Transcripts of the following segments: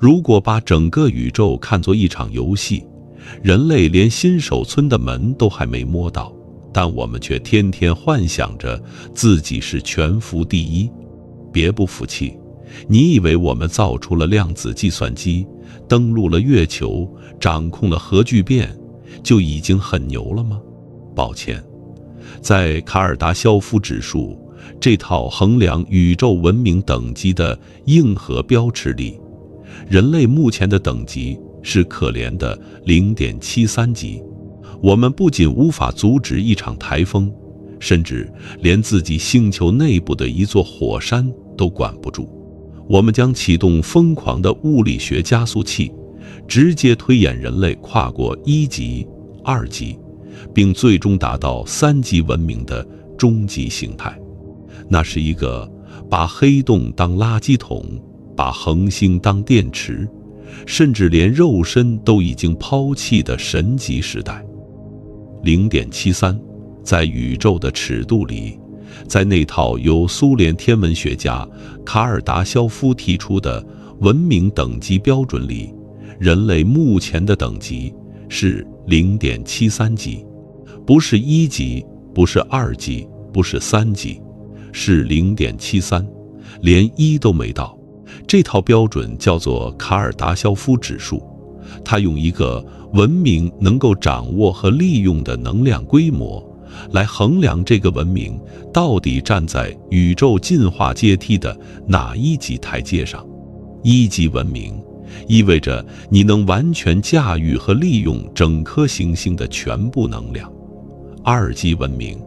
如果把整个宇宙看作一场游戏，人类连新手村的门都还没摸到，但我们却天天幻想着自己是全服第一。别不服气，你以为我们造出了量子计算机，登陆了月球，掌控了核聚变，就已经很牛了吗？抱歉，在卡尔达肖夫指数这套衡量宇宙文明等级的硬核标尺里，人类目前的等级是可怜的 0.73 级。我们不仅无法阻止一场台风，甚至连自己星球内部的一座火山都管不住。我们将启动疯狂的物理学加速器，直接推演人类跨过1级、2级，并最终达到3级文明的终极形态。那是一个把黑洞当垃圾桶，把恒星当电池，甚至连肉身都已经抛弃的神级时代。0.73，在宇宙的尺度里，在那套由苏联天文学家卡尔达肖夫提出的文明等级标准里，人类目前的等级是 0.73 级，不是1级，不是2级，不是3级，是 0.73， 连1都没到。这套标准叫做卡尔达肖夫指数，它用一个文明能够掌握和利用的能量规模来衡量这个文明到底站在宇宙进化阶梯的哪一级台阶上。1级文明意味着你能完全驾驭和利用整颗行星的全部能量，2级文明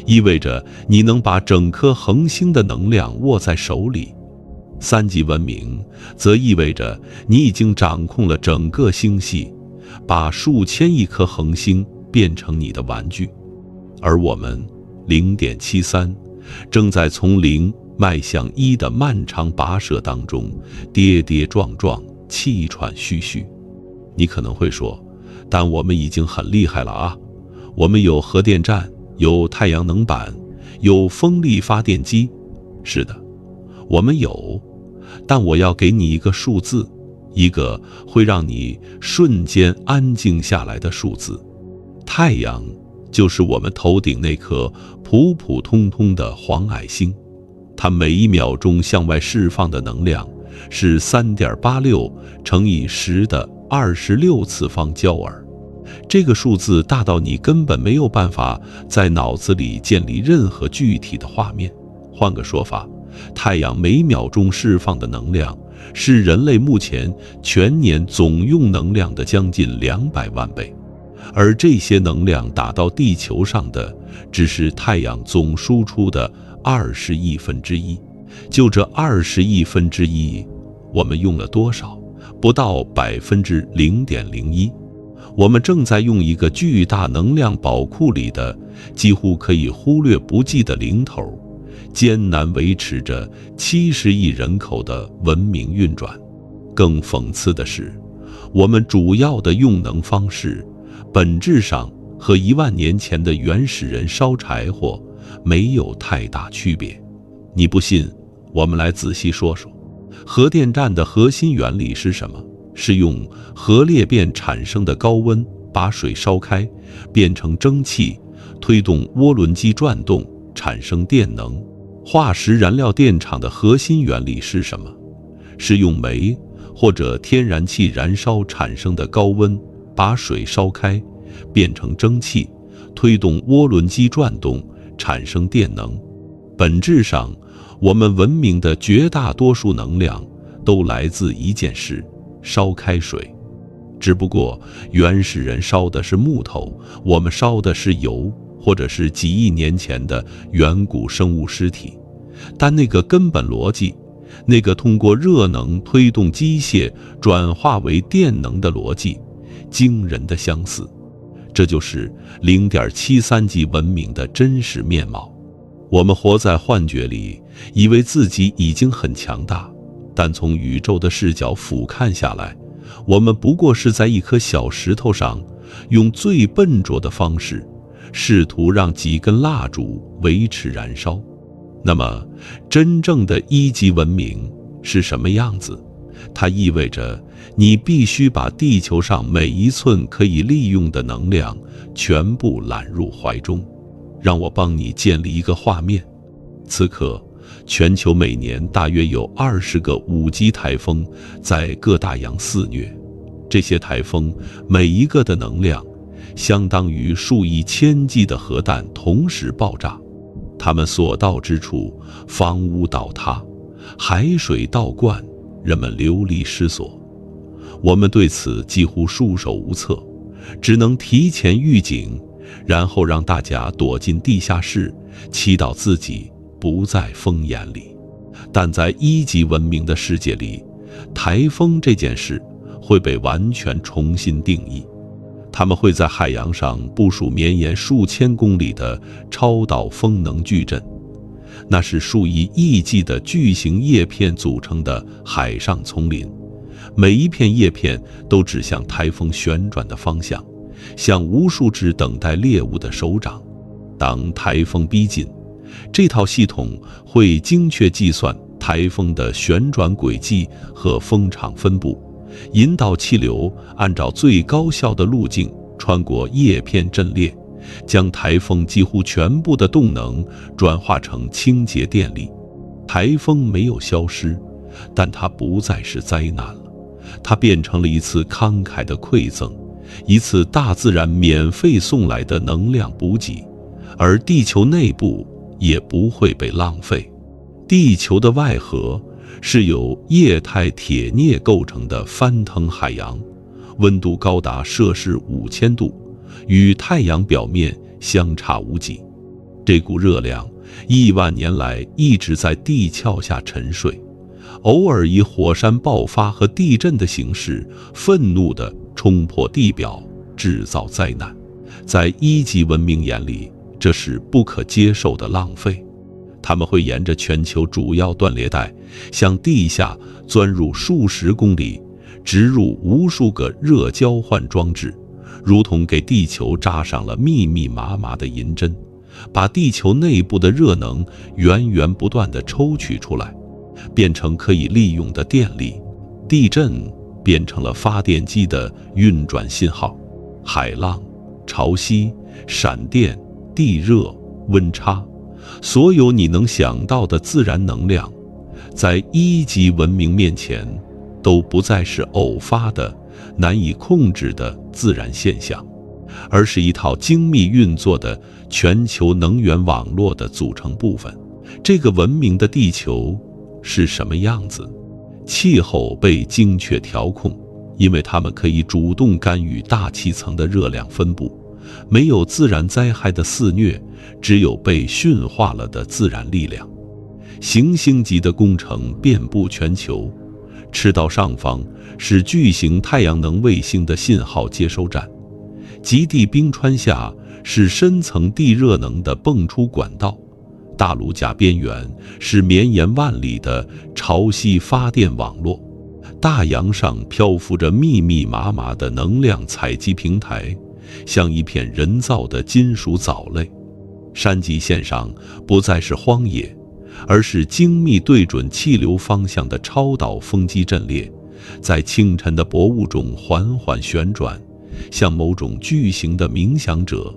意味着你能把整颗恒星的能量握在手里，3级文明则意味着你已经掌控了整个星系，把数千亿颗恒星变成你的玩具。而我们 0.73 正在从0迈向1的漫长跋涉当中跌跌撞撞，气喘吁吁。你可能会说，但我们已经很厉害了啊，我们有核电站，有太阳能板，有风力发电机。是的，我们有，但我要给你一个数字，一个会让你瞬间安静下来的数字。太阳就是我们头顶那颗普普通通的黄矮星，它每1秒钟向外释放的能量是 3.86 乘以10的26次方焦耳。这个数字大到你根本没有办法在脑子里建立任何具体的画面。换个说法，太阳每秒钟释放的能量是人类目前全年总用能量的将近200万倍，而这些能量打到地球上的只是太阳总输出的20亿分之一。就这20亿分之一，我们用了多少？不到 0.01%。我们正在用一个巨大能量宝库里的几乎可以忽略不计的零头，艰难维持着70亿人口的文明运转。更讽刺的是，我们主要的用能方式本质上和1万年前的原始人烧柴火没有太大区别。你不信，我们来仔细说说，核电站的核心原理是什么？是用核裂变产生的高温把水烧开，变成蒸汽，推动涡轮机转动，产生电能。化石燃料电厂的核心原理是什么？是用煤或者天然气燃烧产生的高温把水烧开，变成蒸汽，推动涡轮机转动，产生电能。本质上，我们文明的绝大多数能量都来自一件事：烧开水。只不过原始人烧的是木头，我们烧的是油，或者是几亿年前的远古生物尸体。但那个根本逻辑，那个通过热能推动机械转化为电能的逻辑，惊人的相似。这就是0.73级文明的真实面貌。我们活在幻觉里，以为自己已经很强大，但从宇宙的视角俯瞰下来，我们不过是在一颗小石头上，用最笨拙的方式，试图让几根蜡烛维持燃烧。那么，真正的1级文明是什么样子？它意味着你必须把地球上每一寸可以利用的能量全部揽入怀中。让我帮你建立一个画面。此刻，全球每年大约有20个5级台风在各大洋肆虐。这些台风每一个的能量相当于数以千计的核弹同时爆炸，它们所到之处，房屋倒塌，海水倒灌，人们流离失所。我们对此几乎束手无策，只能提前预警，然后让大家躲进地下室，祈祷自己不在风眼里。但在1级文明的世界里，台风这件事会被完全重新定义。他们会在海洋上部署绵延数千公里的超导风能矩阵，那是数以亿计的巨型叶片组成的海上丛林，每一片叶片都指向台风旋转的方向，像无数只等待猎物的手掌。当台风逼近，这套系统会精确计算台风的旋转轨迹和风场分布，引导气流按照最高效的路径穿过叶片阵列，将台风几乎全部的动能转化成清洁电力。台风没有消失，但它不再是灾难了，它变成了一次慷慨的馈赠，一次大自然免费送来的能量补给，而地球内部也不会被浪费。地球的外核是由液态铁镍构成的翻腾海洋，温度高达摄氏5000度，与太阳表面相差无几。这股热量亿万年来一直在地壳下沉睡，偶尔以火山爆发和地震的形式愤怒地冲破地表，制造灾难。在1级文明眼里，这是不可接受的浪费。他们会沿着全球主要断裂带向地下钻入数十公里，植入无数个热交换装置，如同给地球扎上了密密麻麻的银针，把地球内部的热能源源不断地抽取出来，变成可以利用的电力。地震变成了发电机的运转信号，海浪、潮汐、闪电、地热、温差，所有你能想到的自然能量，在1级文明面前都不再是偶发的、难以控制的自然现象，而是一套精密运作的全球能源网络的组成部分。这个文明的地球是什么样子？气候被精确调控，因为它们可以主动干预大气层的热量分布。没有自然灾害的肆虐，只有被驯化了的自然力量。行星级的工程遍布全球，赤道上方是巨型太阳能卫星的信号接收站，极地冰川下是深层地热能的泵出管道，大陆架边缘是绵延万里的潮汐发电网络，大洋上漂浮着密密麻麻的能量采集平台，像一片人造的金属藻类。山脊线上不再是荒野，而是精密对准气流方向的超导风机阵列，在清晨的薄雾中缓缓旋转，像某种巨型的冥想者。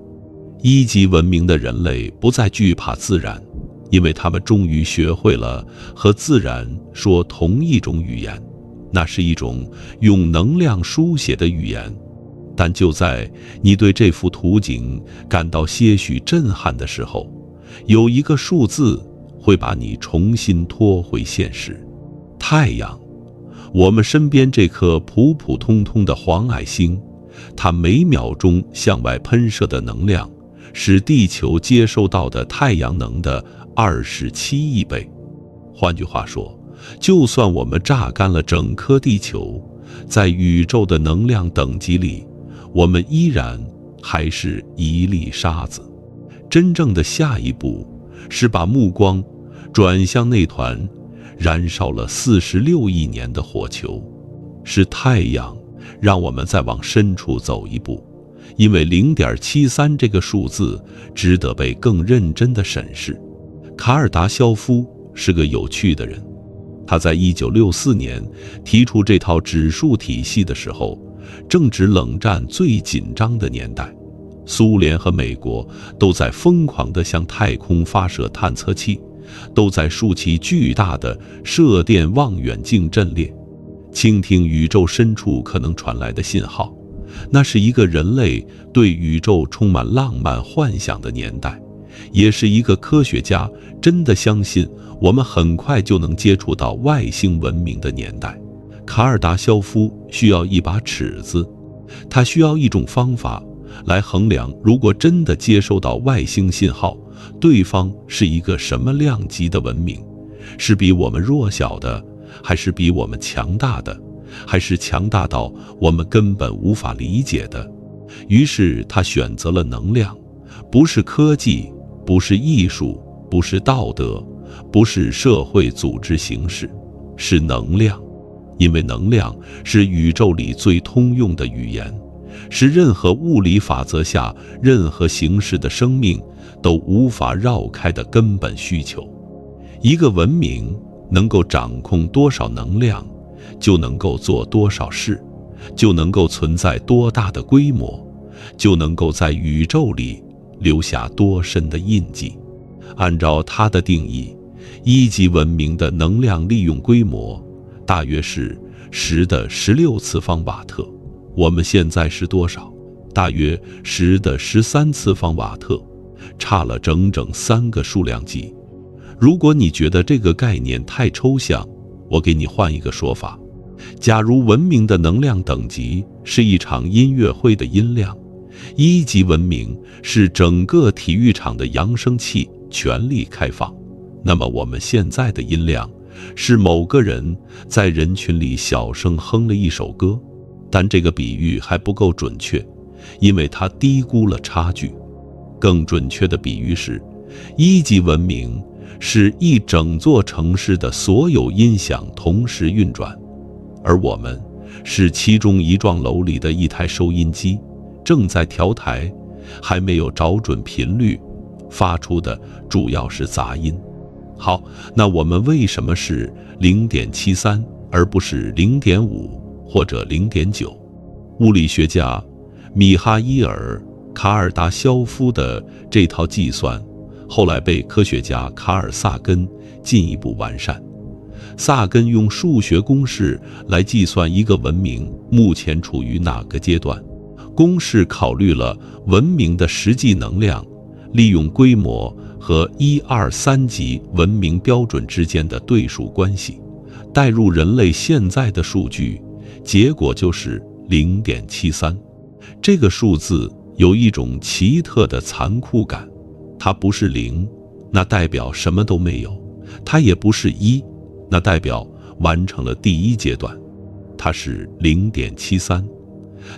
1级文明的人类不再惧怕自然，因为他们终于学会了和自然说同一种语言，那是一种用能量书写的语言。但就在你对这幅图景感到些许震撼的时候，有一个数字会把你重新拖回现实。太阳，我们身边这颗普普通通的黄矮星，它每秒钟向外喷射的能量是地球接收到的太阳能的27亿倍。换句话说，就算我们榨干了整颗地球，在宇宙的能量等级里，我们依然还是一粒沙子。真正的下一步是把目光转向那团燃烧了46亿年的火球，是太阳让我们再往深处走一步，因为0.73这个数字值得被更认真的审视。卡尔达肖夫是个有趣的人，他在1964年提出这套指数体系的时候，正值冷战最紧张的年代，苏联和美国都在疯狂地向太空发射探测器，都在竖起巨大的射电望远镜阵列，倾听宇宙深处可能传来的信号。那是一个人类对宇宙充满浪漫幻想的年代，也是一个科学家真的相信我们很快就能接触到外星文明的年代。卡尔达肖夫需要一把尺子，他需要一种方法来衡量，如果真的接收到外星信号，对方是一个什么量级的文明，是比我们弱小的，还是比我们强大的，还是强大到我们根本无法理解的。于是他选择了能量，不是科技，不是艺术，不是道德，不是社会组织形式，是能量。因为能量是宇宙里最通用的语言，是任何物理法则下任何形式的生命都无法绕开的根本需求。一个文明能够掌控多少能量，就能够做多少事，就能够存在多大的规模，就能够在宇宙里留下多深的印记。按照它的定义，一级文明的能量利用规模大约是10的16次方瓦特。我们现在是多少？大约10的13次方瓦特，差了整整3个数量级。如果你觉得这个概念太抽象，我给你换一个说法。假如文明的能量等级是一场音乐会的音量，一级文明是整个体育场的扬声器全力开放，那么我们现在的音量是某个人在人群里小声哼了一首歌。但这个比喻还不够准确，因为它低估了差距。更准确的比喻是，一级文明是一整座城市的所有音响同时运转，而我们是其中一幢楼里的一台收音机，正在调台，还没有找准频率，发出的主要是杂音。好，那我们为什么是 0.73 而不是 0.5 或者 0.9？ 物理学家米哈伊尔·卡尔达肖夫的这套计算后来被科学家卡尔萨根进一步完善。萨根用数学公式来计算一个文明目前处于哪个阶段，公式考虑了文明的实际能量、利用规模和1、2、3级文明标准之间的对数关系，代入人类现在的数据，结果就是0.73。这个数字有一种奇特的残酷感，它不是0，那代表什么都没有；它也不是1，那代表完成了第一阶段。它是 0.73，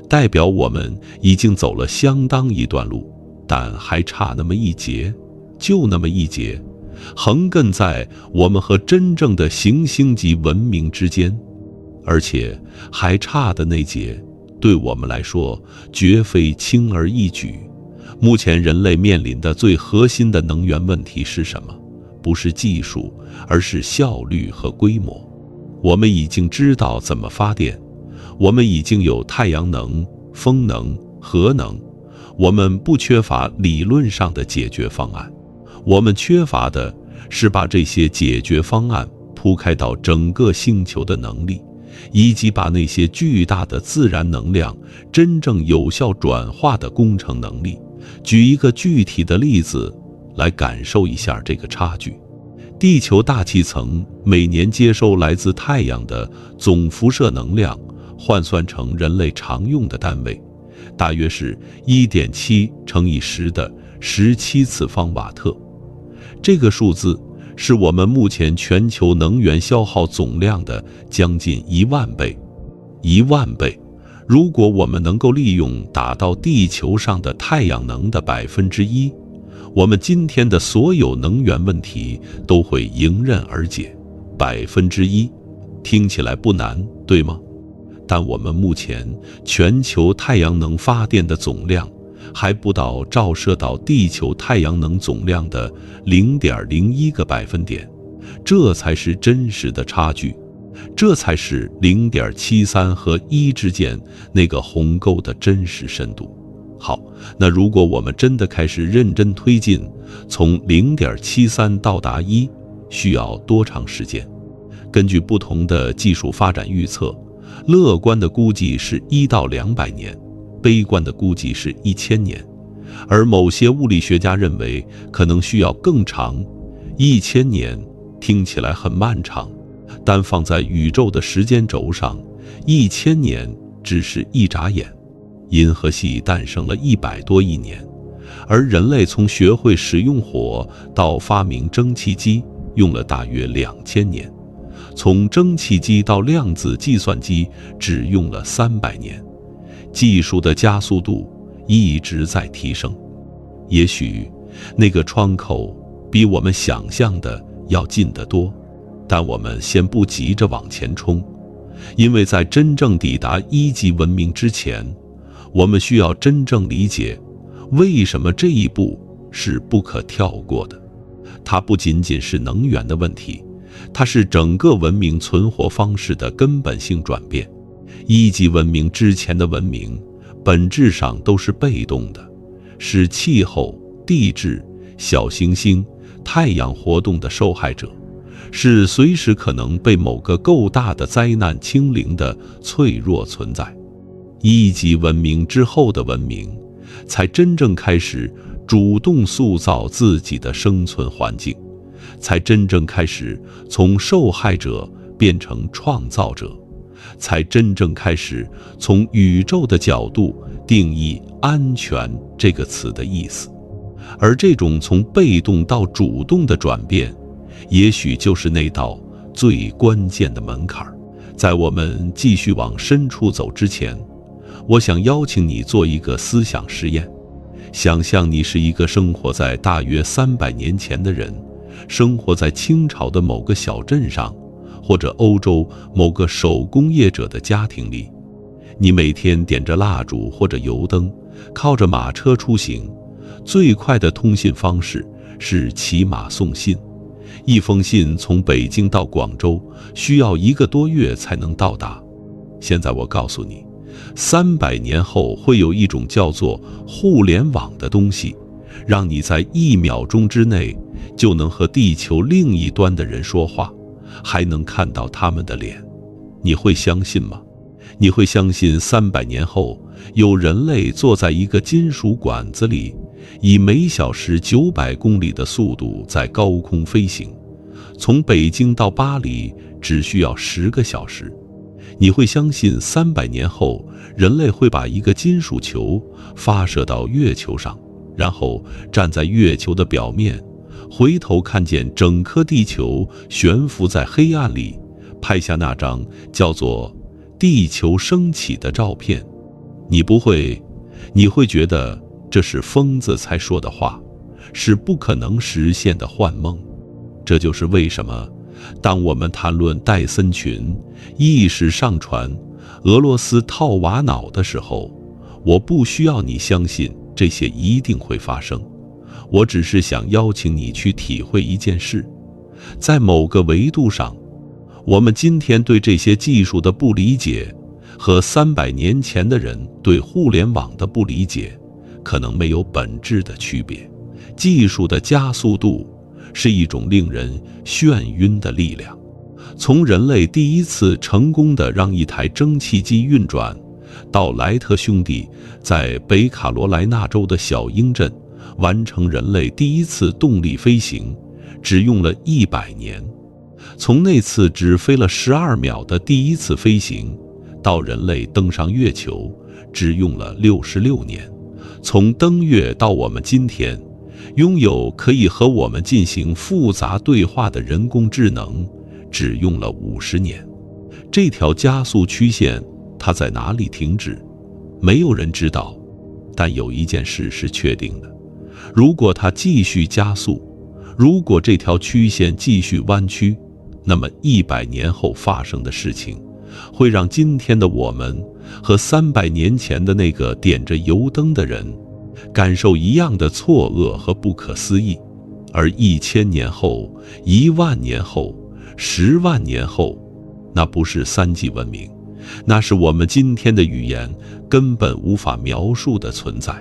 代表我们已经走了相当一段路，但还差那么一截，就那么一截，横亘在我们和真正的行星级文明之间。而且还差的那截，对我们来说绝非轻而易举。目前人类面临的最核心的能源问题是什么？不是技术，而是效率和规模。我们已经知道怎么发电，我们已经有太阳能、风能、核能，我们不缺乏理论上的解决方案，我们缺乏的是把这些解决方案铺开到整个星球的能力，以及把那些巨大的自然能量真正有效转化的工程能力。举一个具体的例子来感受一下这个差距。地球大气层每年接收来自太阳的总辐射能量，换算成人类常用的单位，大约是 1.7 乘以10的17次方瓦特。这个数字是我们目前全球能源消耗总量的将近1万倍。1万倍！如果我们能够利用打到地球上的太阳能的1%，我们今天的所有能源问题都会迎刃而解。1%，听起来不难，对吗？但我们目前全球太阳能发电的总量还不到照射到地球太阳能总量的 0.01个百分点，这才是真实的差距，这才是 0.73 和1之间那个鸿沟的真实深度。好，那如果我们真的开始认真推进，从 0.73 到达1，需要多长时间？根据不同的技术发展预测，乐观的估计是1到200年，悲观的估计是1000年，而某些物理学家认为可能需要更长。1000年听起来很漫长，但放在宇宙的时间轴上，1000年只是一眨眼。银河系诞生了100多亿年，而人类从学会使用火到发明蒸汽机用了大约2000年，从蒸汽机到量子计算机只用了300年。技术的加速度一直在提升，也许那个窗口比我们想象的要近得多，但我们先不急着往前冲，因为在真正抵达1级文明之前，我们需要真正理解为什么这一步是不可跳过的。它不仅仅是能源的问题，它是整个文明存活方式的根本性转变。1级文明之前的文明本质上都是被动的，是气候、地质、小行星、太阳活动的受害者，是随时可能被某个够大的灾难清零的脆弱存在。1级文明之后的文明才真正开始主动塑造自己的生存环境，才真正开始从受害者变成创造者，才真正开始从宇宙的角度定义安全这个词的意思。而这种从被动到主动的转变，也许就是那道最关键的门槛。在我们继续往深处走之前，我想邀请你做一个思想实验。想象你是一个生活在大约300年前的人，生活在清朝的某个小镇上，或者欧洲某个手工业者的家庭里。你每天点着蜡烛或者油灯，靠着马车出行。最快的通信方式是骑马送信，一封信从北京到广州需要1个多月才能到达。现在我告诉你，300年后会有一种叫做互联网的东西，让你在1秒钟之内就能和地球另一端的人说话，还能看到他们的脸。你会相信吗？你会相信300年后有人类坐在一个金属管子里，以每小时900公里的速度在高空飞行，从北京到巴黎只需要10个小时？你会相信300年后人类会把一个金属球发射到月球上，然后站在月球的表面，回头看见整颗地球悬浮在黑暗里，拍下那张叫做地球升起的照片？你会觉得这是疯子才说的话，是不可能实现的幻梦。这就是为什么当我们谈论戴森群、意识上传、俄罗斯套娃脑的时候，我不需要你相信这些一定会发生，我只是想邀请你去体会一件事。在某个维度上，我们今天对这些技术的不理解，和300年前的人对互联网的不理解，可能没有本质的区别。技术的加速度是一种令人眩晕的力量。从人类第一次成功地让一台蒸汽机运转，到莱特兄弟在北卡罗来纳州的小鹰镇完成人类第一次动力飞行，只用了100年。从那次只飞了12秒的第一次飞行，到人类登上月球，只用了66年。从登月到我们今天拥有可以和我们进行复杂对话的人工智能，只用了50年。这条加速曲线它在哪里停止？没有人知道。但有一件事是确定的，如果它继续加速，如果这条曲线继续弯曲，那么100年后发生的事情会让今天的我们和300年前的那个点着油灯的人感受一样的错愕和不可思议。而1000年后、10000年后、10万年后，那不是3级文明，那是我们今天的语言根本无法描述的存在。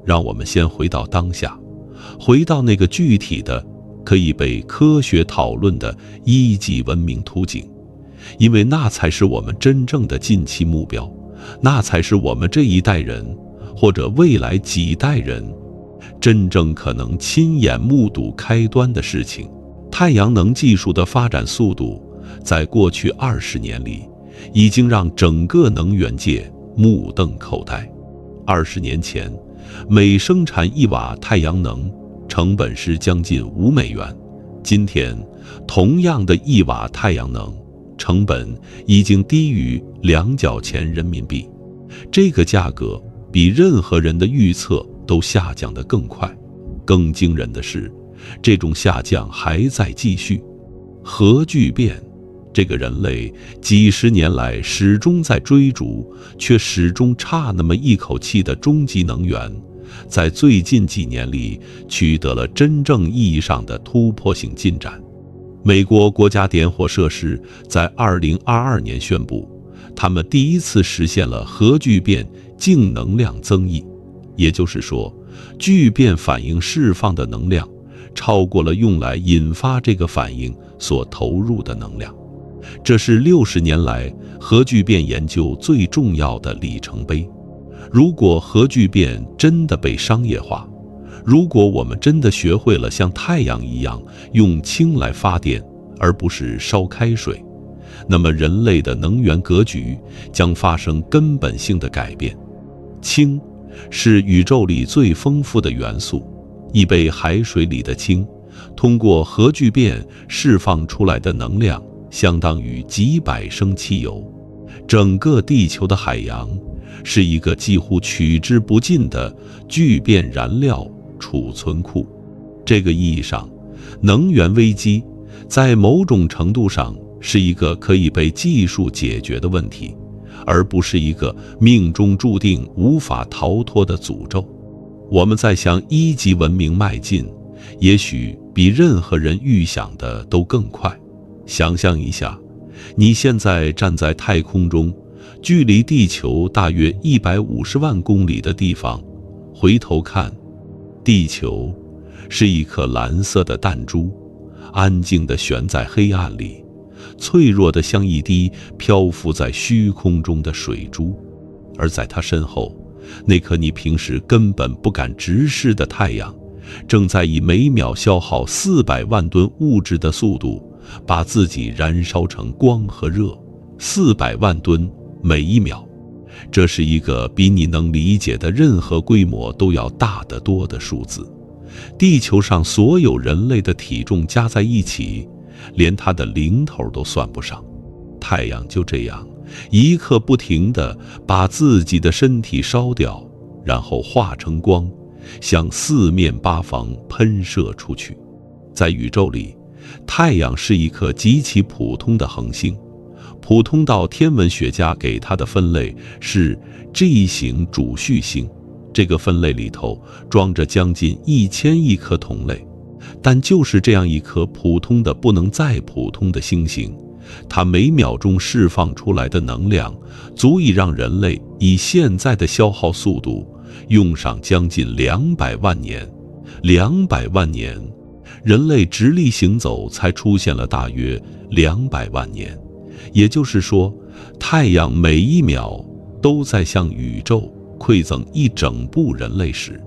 让我们先回到当下，回到那个具体的可以被科学讨论的1级文明图景，因为那才是我们真正的近期目标，那才是我们这一代人或者未来几代人真正可能亲眼目睹开端的事情。太阳能技术的发展速度在过去20年里已经让整个能源界目瞪口呆。20年前，每生产1瓦太阳能成本是将近5美元，今天同样的1瓦太阳能成本已经低于2角钱人民币，这个价格比任何人的预测都下降得更快。更惊人的是，这种下降还在继续。核聚变，这个人类几十年来始终在追逐，却始终差那么一口气的终极能源，在最近几年里取得了真正意义上的突破性进展。美国国家点火设施在2022年宣布，他们第一次实现了核聚变净能量增益，也就是说，聚变反应释放的能量超过了用来引发这个反应所投入的能量。这是60年来核聚变研究最重要的里程碑。如果核聚变真的被商业化，如果我们真的学会了像太阳一样用氢来发电，而不是烧开水，那么人类的能源格局将发生根本性的改变。氢是宇宙里最丰富的元素，一杯海水里的氢，通过核聚变释放出来的能量相当于几百升汽油。整个地球的海洋是一个几乎取之不尽的聚变燃料储存库。这个意义上，能源危机在某种程度上是一个可以被技术解决的问题，而不是一个命中注定无法逃脱的诅咒。我们在向1级文明迈进，也许比任何人预想的都更快。想象一下，你现在站在太空中，距离地球大约150万公里的地方，回头看，地球是一颗蓝色的弹珠，安静地悬在黑暗里，脆弱得像一滴漂浮在虚空中的水珠。而在它身后，那颗你平时根本不敢直视的太阳，正在以每秒消耗400万吨物质的速度，把自己燃烧成光和热，400万吨每1秒。这是一个比你能理解的任何规模都要大得多的数字。地球上所有人类的体重加在一起，连它的零头都算不上。太阳就这样一刻不停地把自己的身体烧掉，然后化成光，向4面8方喷射出去。在宇宙里，太阳是一颗极其普通的恒星，普通到天文学家给它的分类是 G 型主序星。这个分类里头装着将近1000亿颗同类，但就是这样一颗普通的不能再普通的星星，它每秒钟释放出来的能量足以让人类以现在的消耗速度用上将近200万年。200万年，人类直立行走才出现了大约200万年。也就是说，太阳每1秒都在向宇宙馈赠一整部人类史。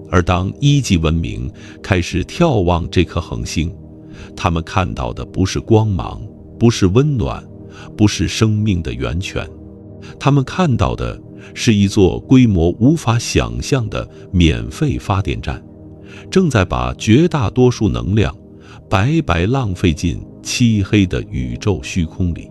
而当1级文明开始眺望这颗恒星，他们看到的不是光芒，不是温暖，不是生命的源泉，他们看到的是一座规模无法想象的免费发电站，正在把绝大多数能量白白浪费进漆黑的宇宙虚空里。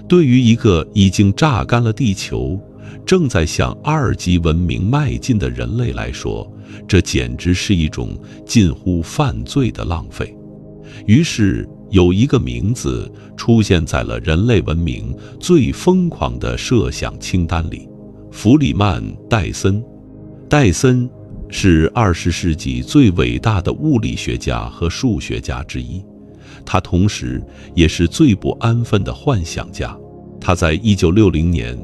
对于一个已经榨干了地球，正在向2级文明迈进的人类来说，这简直是一种近乎犯罪的浪费。于是有一个名字出现在了人类文明最疯狂的设想清单里：弗里曼·戴森。戴森是20世纪最伟大的物理学家和数学家之一，他同时也是最不安分的幻想家。他在1960年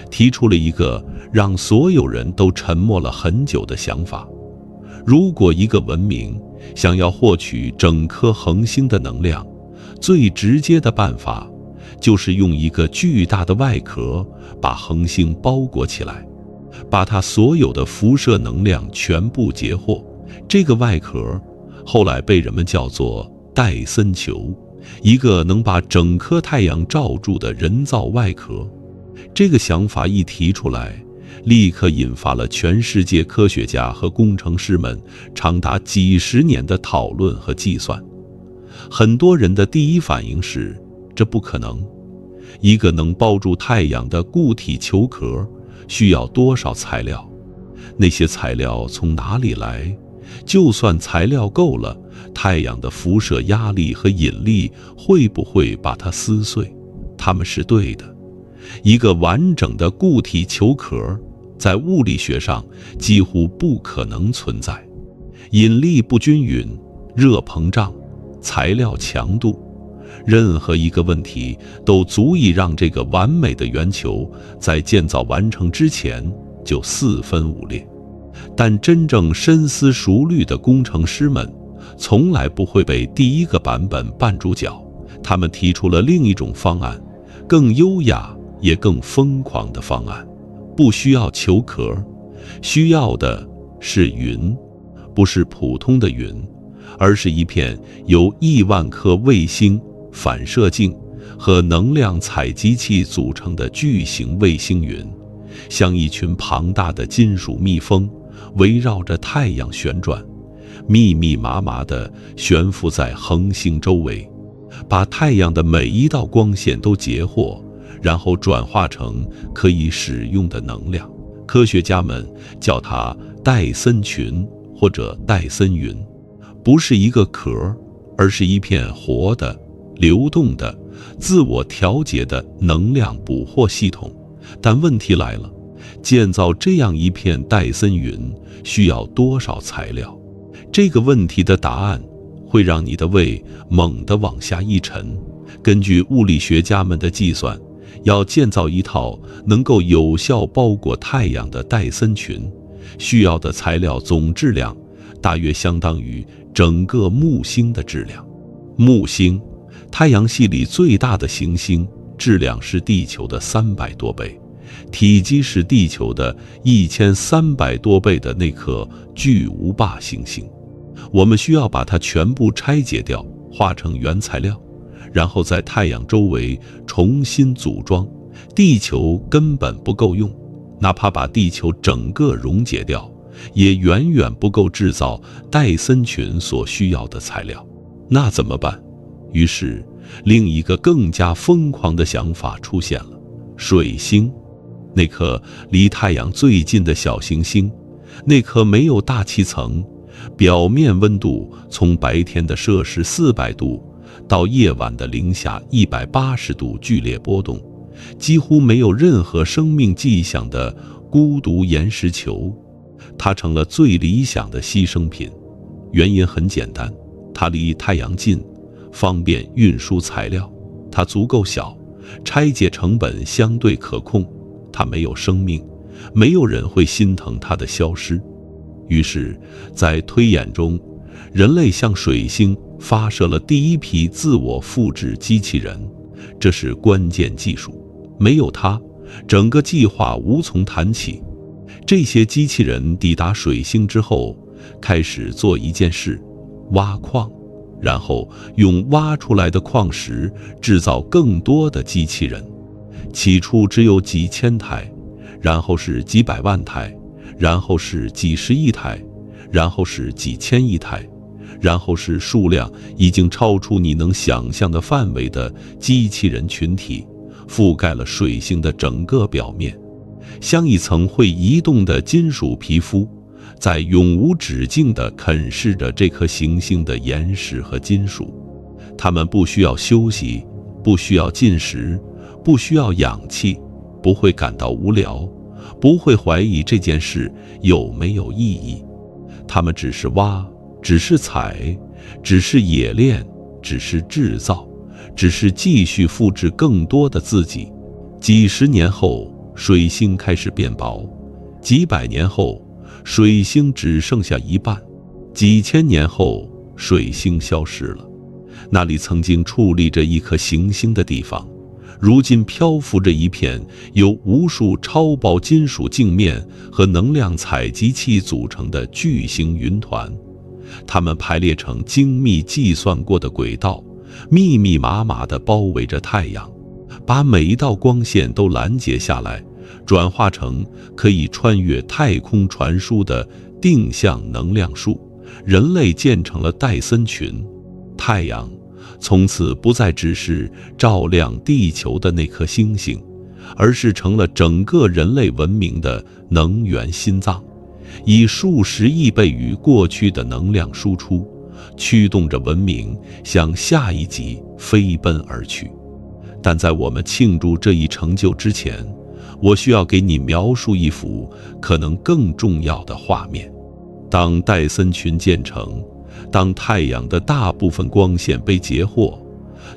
提出了一个让所有人都沉默了很久的想法：如果一个文明想要获取整颗恒星的能量，最直接的办法就是用一个巨大的外壳把恒星包裹起来，把它所有的辐射能量全部截获。这个外壳后来被人们叫做戴森球，一个能把整颗太阳罩住的人造外壳。这个想法一提出来，立刻引发了全世界科学家和工程师们长达几十年的讨论和计算。很多人的第一反应是，这不可能。一个能包住太阳的固体球壳需要多少材料？那些材料从哪里来？就算材料够了，太阳的辐射压力和引力会不会把它撕碎？它们是对的。一个完整的固体球壳在物理学上几乎不可能存在。引力不均匀、热膨胀、材料强度，任何一个问题都足以让这个完美的圆球在建造完成之前就四分五裂。但真正深思熟虑的工程师们从来不会被第一个版本绊住脚，他们提出了另一种方案，更优雅也更疯狂的方案。不需要球壳，需要的是云，不是普通的云，而是一片由1万颗卫星、反射镜和能量采集器组成的巨型卫星云，像一群庞大的金属蜜蜂，围绕着太阳旋转，密密麻麻地悬浮在恒星周围，把太阳的每一道光线都截获，然后转化成可以使用的能量。科学家们叫它戴森群或者戴森云，不是一个壳，而是一片活的、流动的、自我调节的能量捕获系统。但问题来了，建造这样一片戴森云需要多少材料？这个问题的答案会让你的胃猛地往下一沉。根据物理学家们的计算，要建造一套能够有效包裹太阳的戴森群，需要的材料总质量大约相当于整个木星的质量。木星，太阳系里最大的行星，质量是地球的300多倍，体积是地球的1300多倍的那颗巨无霸行星。我们需要把它全部拆解掉，化成原材料，然后在太阳周围重新组装。地球根本不够用，哪怕把地球整个溶解掉，也远远不够制造戴森群所需要的材料。那怎么办？于是另一个更加疯狂的想法出现了：水星，那颗离太阳最近的小行星，那颗没有大气层，表面温度从白天的摄氏400度到夜晚的零下180度剧烈波动，几乎没有任何生命迹象的孤独岩石球，它成了最理想的牺牲品。原因很简单，它离太阳近，方便运输材料；它足够小，拆解成本相对可控；它没有生命，没有人会心疼它的消失。于是，在推演中，人类向水星发射了第一批自我复制机器人，这是关键技术。没有它，整个计划无从谈起。这些机器人抵达水星之后，开始做一件事：挖矿，然后用挖出来的矿石制造更多的机器人。起初只有几千台，然后是几百万台，然后是几十亿台，然后是几千亿台，然后是数量已经超出你能想象的范围的机器人群体，覆盖了水星的整个表面，像一层会移动的金属皮肤，在永无止境地啃噬着这颗行星的岩石和金属。它们不需要休息，不需要进食，不需要氧气，不会感到无聊，不会怀疑这件事有没有意义。他们只是挖，只是采，只是冶炼，只是制造，只是继续复制更多的自己。几十年后，水星开始变薄；几百年后，水星只剩下一半；几千年后，水星消失了。那里曾经矗立着一颗行星的地方，如今漂浮着一片由无数超薄金属镜面和能量采集器组成的巨型云团。它们排列成精密计算过的轨道，密密麻麻地包围着太阳，把每一道光线都拦截下来，转化成可以穿越太空传输的定向能量束。人类建成了戴森群，太阳从此不再只是照亮地球的那颗星星，而是成了整个人类文明的能源心脏，以数十亿倍于过去的能量输出，驱动着文明向下一级飞奔而去。但在我们庆祝这一成就之前，我需要给你描述一幅可能更重要的画面。当戴森群建成，当太阳的大部分光线被截获，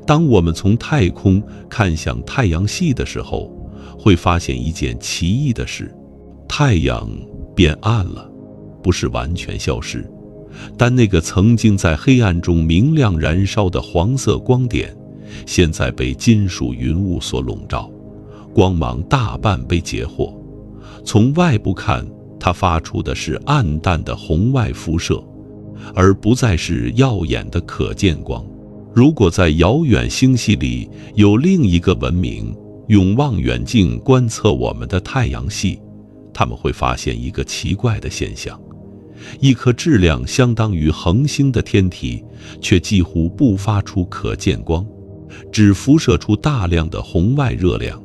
当我们从太空看向太阳系的时候，会发现一件奇异的事：太阳变暗了，不是完全消失，但那个曾经在黑暗中明亮燃烧的黄色光点，现在被金属云雾所笼罩，光芒大半被截获。从外部看，它发出的是暗淡的红外辐射，而不再是耀眼的可见光。如果在遥远星系里有另一个文明用望远镜观测我们的太阳系，他们会发现一个奇怪的现象：一颗质量相当于恒星的天体，却几乎不发出可见光，只辐射出大量的红外热量。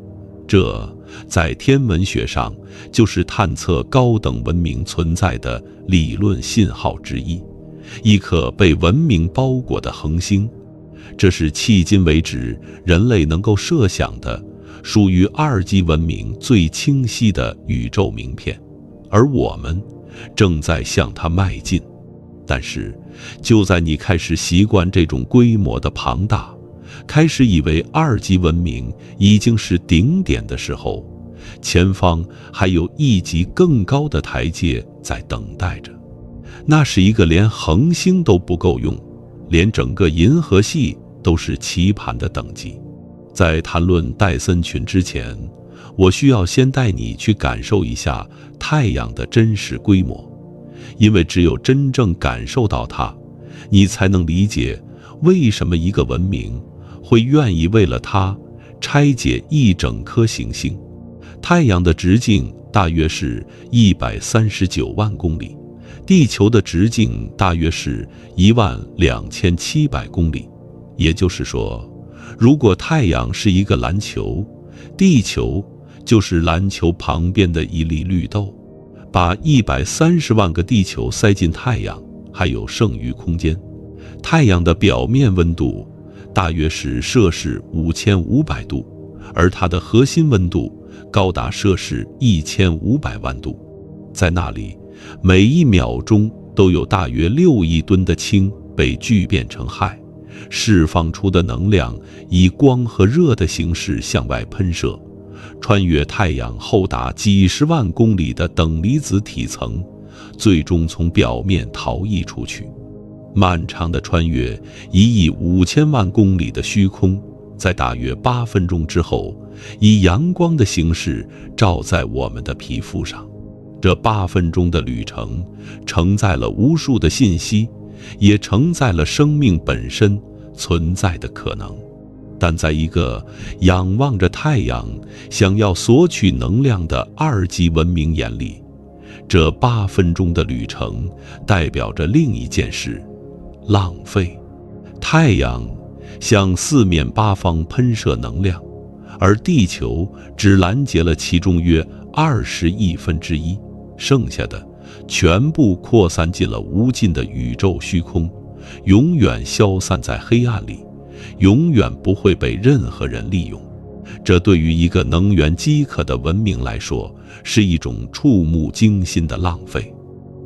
这在天文学上就是探测高等文明存在的理论信号之一，一颗被文明包裹的恒星。这是迄今为止人类能够设想的属于二级文明最清晰的宇宙名片，而我们正在向它迈进。但是就在你开始习惯这种规模的庞大，开始以为二级文明已经是顶点的时候，前方还有一级更高的台阶在等待着。那是一个连恒星都不够用，连整个银河系都是棋盘的等级。在谈论戴森群之前，我需要先带你去感受一下太阳的真实规模，因为只有真正感受到它，你才能理解为什么一个文明会愿意为了它拆解一整颗行星。太阳的直径大约是139万公里，地球的直径大约是12700公里。也就是说，如果太阳是一个篮球，地球就是篮球旁边的一粒绿豆。把130万个地球塞进太阳，还有剩余空间。太阳的表面温度大约是摄氏5500度，而它的核心温度高达摄氏1500万度。在那里，每1秒钟都有大约6亿吨的氢被聚变成氦，释放出的能量以光和热的形式向外喷射，穿越太阳厚达几十万公里的等离子体层，最终从表面逃逸出去。漫长的穿越1亿5000万公里的虚空，在大约8分钟之后，以阳光的形式照在我们的皮肤上。这8分钟的旅程承载了无数的信息，也承载了生命本身存在的可能。但在一个仰望着太阳想要索取能量的2级文明眼里，这8分钟的旅程代表着另一件事：浪费。太阳向4面8方喷射能量，而地球只拦截了其中约20亿分之一，剩下的全部扩散进了无尽的宇宙虚空，永远消散在黑暗里，永远不会被任何人利用。这对于一个能源饥渴的文明来说，是一种触目惊心的浪费。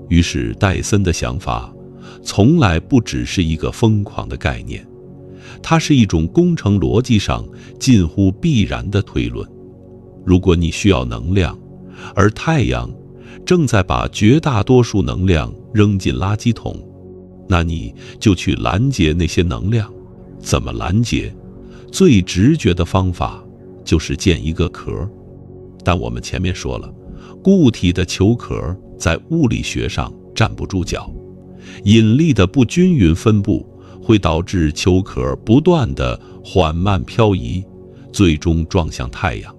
于是戴森的想法从来不只是一个疯狂的概念，它是一种工程逻辑上近乎必然的推论。如果你需要能量，而太阳正在把绝大多数能量扔进垃圾桶，那你就去拦截那些能量。怎么拦截？最直觉的方法就是建一个壳。但我们前面说了，固体的球壳在物理学上站不住脚，引力的不均匀分布会导致球壳不断的缓慢漂移，最终撞向太阳。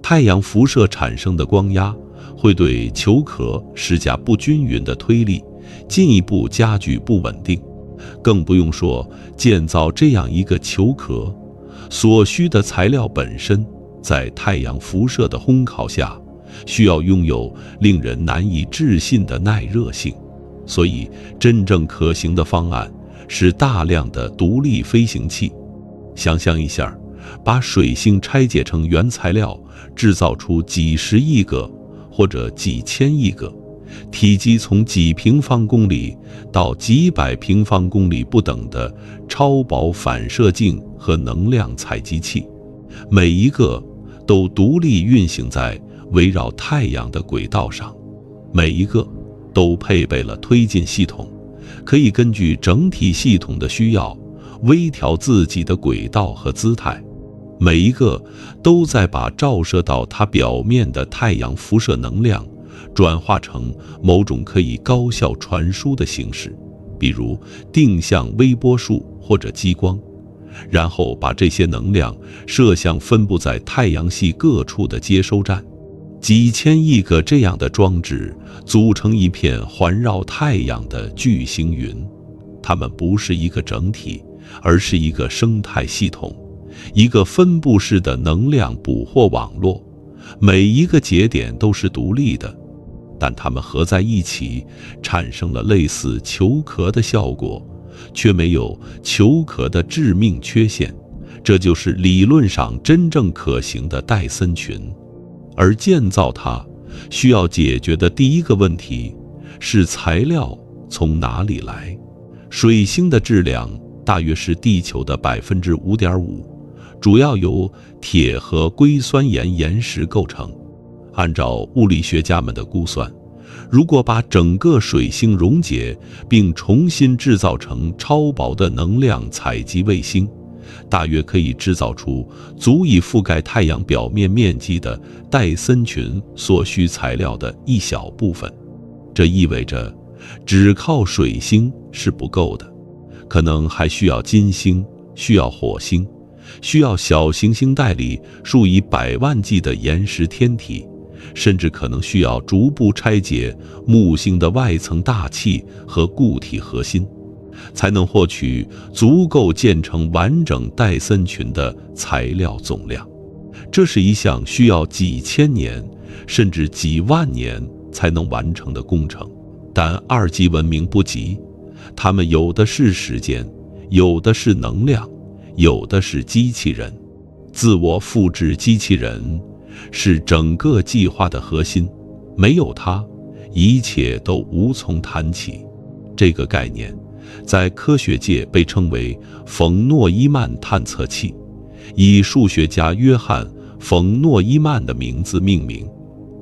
太阳辐射产生的光压会对球壳施加不均匀的推力，进一步加剧不稳定。更不用说建造这样一个球壳所需的材料本身，在太阳辐射的烘烤下，需要拥有令人难以置信的耐热性。所以，真正可行的方案是大量的独立飞行器。想象一下，把水星拆解成原材料，制造出几十亿个或者几千亿个，体积从几平方公里到几百平方公里不等的超薄反射镜和能量采集器，每一个都独立运行在围绕太阳的轨道上，每一个都配备了推进系统，可以根据整体系统的需要微调自己的轨道和姿态。每一个都在把照射到它表面的太阳辐射能量转化成某种可以高效传输的形式，比如定向微波束或者激光，然后把这些能量射向分布在太阳系各处的接收站。几千亿个这样的装置组成一片环绕太阳的巨星云，它们不是一个整体，而是一个生态系统，一个分布式的能量捕获网络。每一个节点都是独立的，但它们合在一起产生了类似球壳的效果，却没有球壳的致命缺陷。这就是理论上真正可行的戴森群。而建造它需要解决的第一个问题是材料从哪里来。水星的质量大约是地球的 5.5%， 主要由铁和硅酸盐岩石构成。按照物理学家们的估算，如果把整个水星溶解并重新制造成超薄的能量采集卫星，大约可以制造出足以覆盖太阳表面面积的戴森群所需材料的一小部分。这意味着只靠水星是不够的，可能还需要金星，需要火星，需要小行星带里数以百万计的岩石天体，甚至可能需要逐步拆解木星的外层大气和固体核心，才能获取足够建成完整戴森群的材料总量。这是一项需要几千年甚至几万年才能完成的工程。但二级文明不急，他们有的是时间，有的是能量，有的是机器人。自我复制机器人是整个计划的核心，没有它，一切都无从谈起。这个概念在科学界被称为冯诺依曼探测器，以数学家约翰·冯诺依曼的名字命名，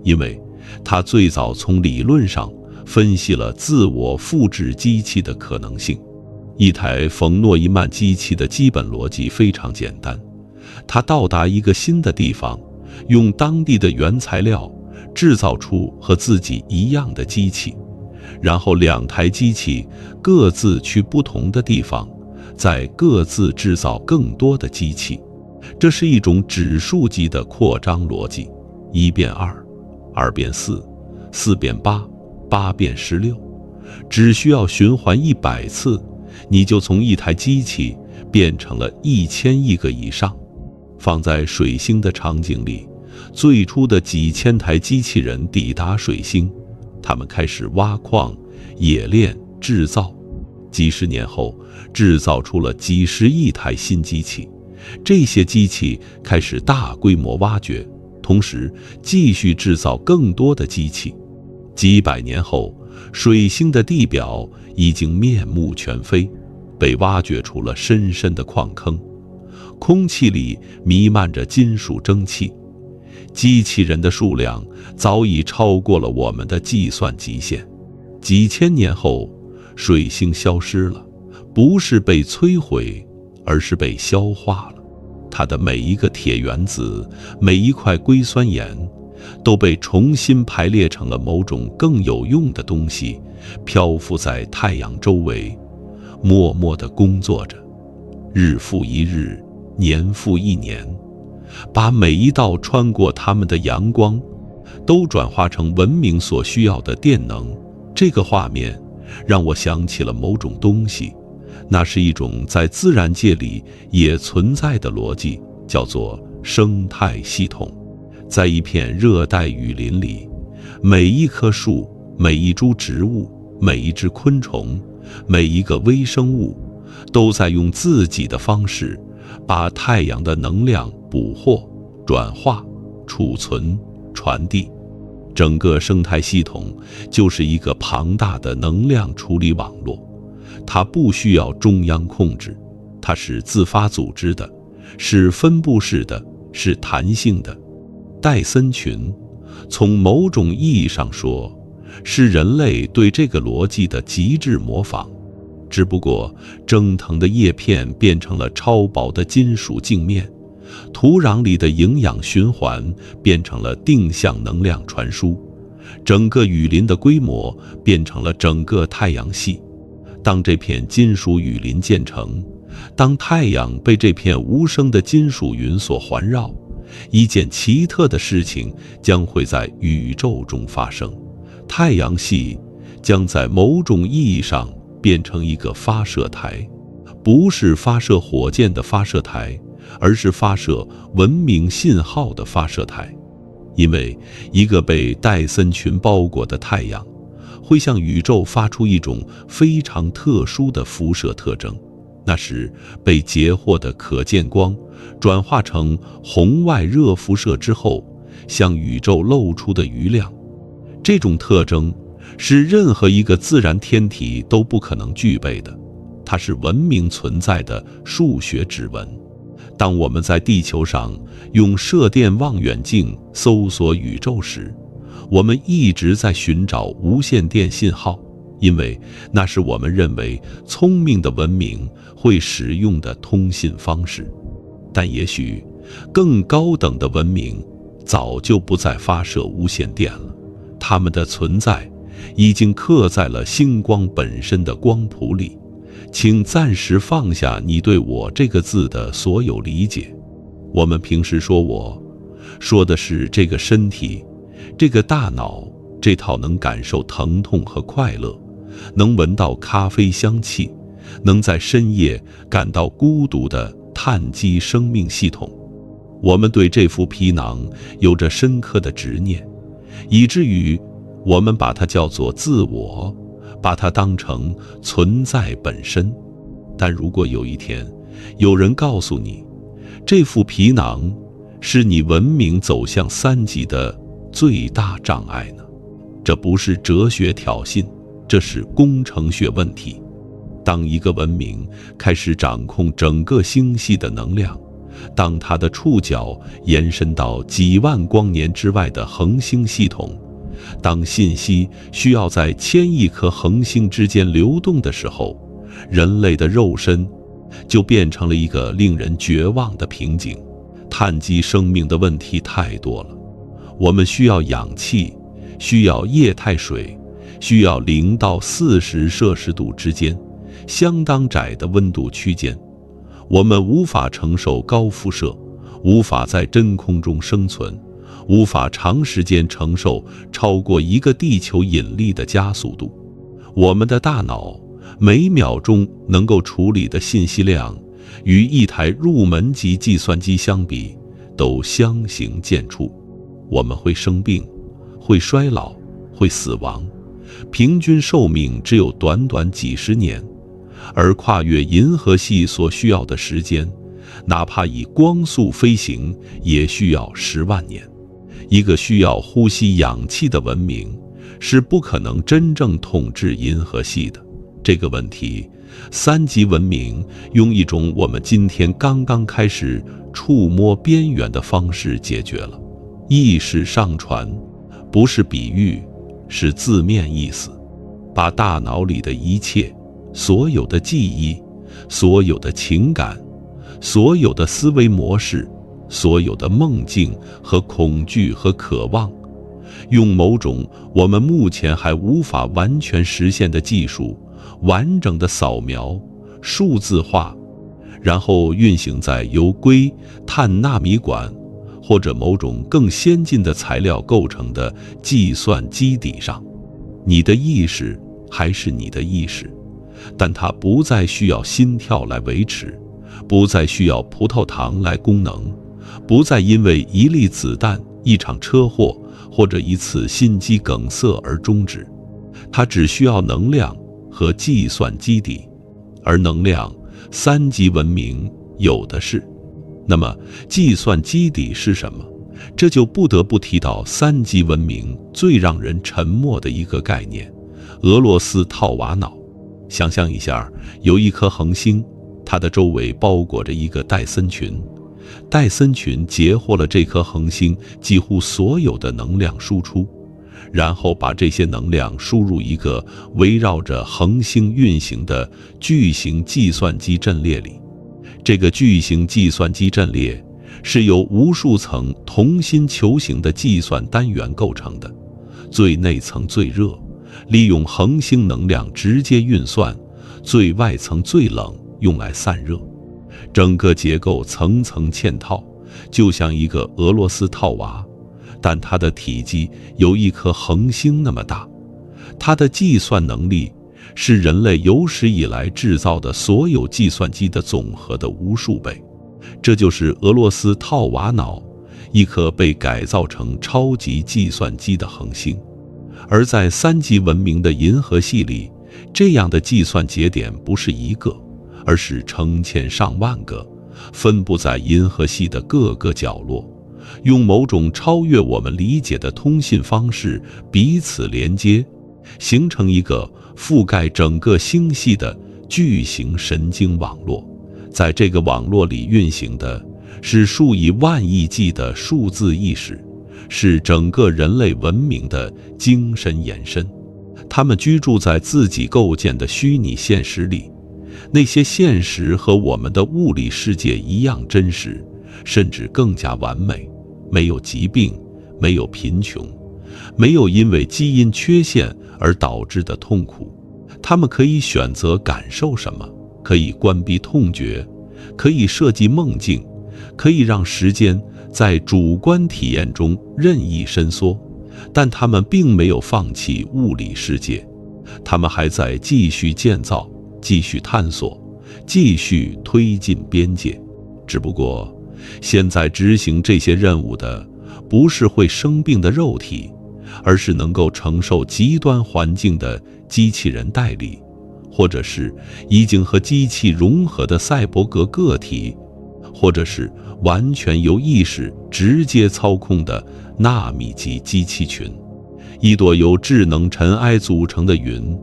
因为他最早从理论上分析了自我复制机器的可能性。一台冯诺依曼机器的基本逻辑非常简单，它到达一个新的地方，用当地的原材料制造出和自己一样的机器，然后两台机器各自去不同的地方，再各自制造更多的机器。这是一种指数级的扩张逻辑，1变2， 2变4， 4变8， 8变16，只需要循环100次，你就从一台机器变成了1000亿个以上。放在水星的场景里，最初的几千台机器人抵达水星，他们开始挖矿、冶炼、制造。几十年后，制造出了几十亿台新机器。这些机器开始大规模挖掘，同时继续制造更多的机器。几百年后，水星的地表已经面目全非，被挖掘出了深深的矿坑，空气里弥漫着金属蒸汽，机器人的数量早已超过了我们的计算极限。几千年后，水星消失了，不是被摧毁，而是被消化了。它的每一个铁原子，每一块硅酸盐，都被重新排列成了某种更有用的东西，漂浮在太阳周围，默默地工作着，日复一日，年复一年，把每一道穿过它们的阳光都转化成文明所需要的电能。这个画面让我想起了某种东西，那是一种在自然界里也存在的逻辑，叫做生态系统。在一片热带雨林里，每一棵树，每一株植物，每一只昆虫，每一个微生物，都在用自己的方式把太阳的能量捕获、转化、储存、传递。整个生态系统就是一个庞大的能量处理网络，它不需要中央控制，它是自发组织的，是分布式的，是弹性的。戴森群从某种意义上说，是人类对这个逻辑的极致模仿，只不过蒸腾的叶片变成了超薄的金属镜面，土壤里的营养循环变成了定向能量传输，整个雨林的规模变成了整个太阳系。当这片金属雨林建成，当太阳被这片无声的金属云所环绕，一件奇特的事情将会在宇宙中发生。太阳系将在某种意义上变成一个发射台，不是发射火箭的发射台，而是发射文明信号的发射台。因为一个被戴森群包裹的太阳会向宇宙发出一种非常特殊的辐射特征，那是被截获的可见光转化成红外热辐射之后向宇宙露出的余量。这种特征是任何一个自然天体都不可能具备的，它是文明存在的数学指纹。当我们在地球上用射电望远镜搜索宇宙时，我们一直在寻找无线电信号，因为那是我们认为聪明的文明会使用的通信方式。但也许更高等的文明早就不再发射无线电了，它们的存在已经刻在了星光本身的光谱里。请暂时放下你对我这个字的所有理解。我们平时说我，说的是这个身体，这个大脑，这套能感受疼痛和快乐，能闻到咖啡香气，能在深夜感到孤独的碳基生命系统。我们对这副皮囊有着深刻的执念，以至于我们把它叫做自我，把它当成存在本身。但如果有一天有人告诉你，这副皮囊是你文明走向3级的最大障碍呢？这不是哲学挑衅，这是工程学问题。当一个文明开始掌控整个星系的能量，当它的触角延伸到几万光年之外的恒星系统，当信息需要在千亿颗恒星之间流动的时候，人类的肉身就变成了一个令人绝望的瓶颈。碳基生命的问题太多了，我们需要氧气，需要液态水，需要0到40摄氏度之间相当窄的温度区间。我们无法承受高辐射，无法在真空中生存，无法长时间承受超过1个地球引力的加速度。我们的大脑每秒钟能够处理的信息量，与一台入门级计算机相比，都相形见绌。我们会生病，会衰老，会死亡，平均寿命只有短短几十年，而跨越银河系所需要的时间，哪怕以光速飞行，也需要10万年。一个需要呼吸氧气的文明，是不可能真正统治银河系的。这个问题，三级文明用一种我们今天刚刚开始触摸边缘的方式解决了。意识上传不是比喻，是字面意思，把大脑里的一切，所有的记忆，所有的情感，所有的思维模式，所有的梦境和恐惧和渴望，用某种我们目前还无法完全实现的技术，完整的扫描、数字化，然后运行在由硅、碳纳米管或者某种更先进的材料构成的计算基底上。你的意识还是你的意识，但它不再需要心跳来维持，不再需要葡萄糖来功能，不再因为一粒子弹、一场车祸或者一次心肌梗塞而终止。它只需要能量和计算基底，而能量三级文明有的是。那么计算基底是什么？这就不得不提到三级文明最让人沉默的一个概念——俄罗斯套娃脑。想象一下，有一颗恒星，它的周围包裹着一个戴森群，戴森群截获了这颗恒星几乎所有的能量输出，然后把这些能量输入一个围绕着恒星运行的巨型计算机阵列里。这个巨型计算机阵列是由无数层同心球形的计算单元构成的，最内层最热，利用恒星能量直接运算；最外层最冷，用来散热。整个结构层层嵌套，就像一个俄罗斯套娃，但它的体积有一颗恒星那么大。它的计算能力是人类有史以来制造的所有计算机的总和的无数倍。这就是俄罗斯套娃脑，一颗被改造成超级计算机的恒星。而在三级文明的银河系里，这样的计算节点不是一个，而是成千上万个，分布在银河系的各个角落，用某种超越我们理解的通信方式彼此连接，形成一个覆盖整个星系的巨型神经网络。在这个网络里运行的是数以万亿计的数字意识，是整个人类文明的精神延伸。他们居住在自己构建的虚拟现实里，那些现实和我们的物理世界一样真实，甚至更加完美。没有疾病，没有贫穷，没有因为基因缺陷而导致的痛苦。他们可以选择感受什么，可以关闭痛觉，可以设计梦境，可以让时间在主观体验中任意伸缩，但他们并没有放弃物理世界。他们还在继续建造，继续探索，继续推进边界。只不过现在执行这些任务的不是会生病的肉体，而是能够承受极端环境的机器人代理，或者是已经和机器融合的赛博格个体，或者是完全由意识直接操控的纳米级机器群。一朵由智能尘埃组成的云，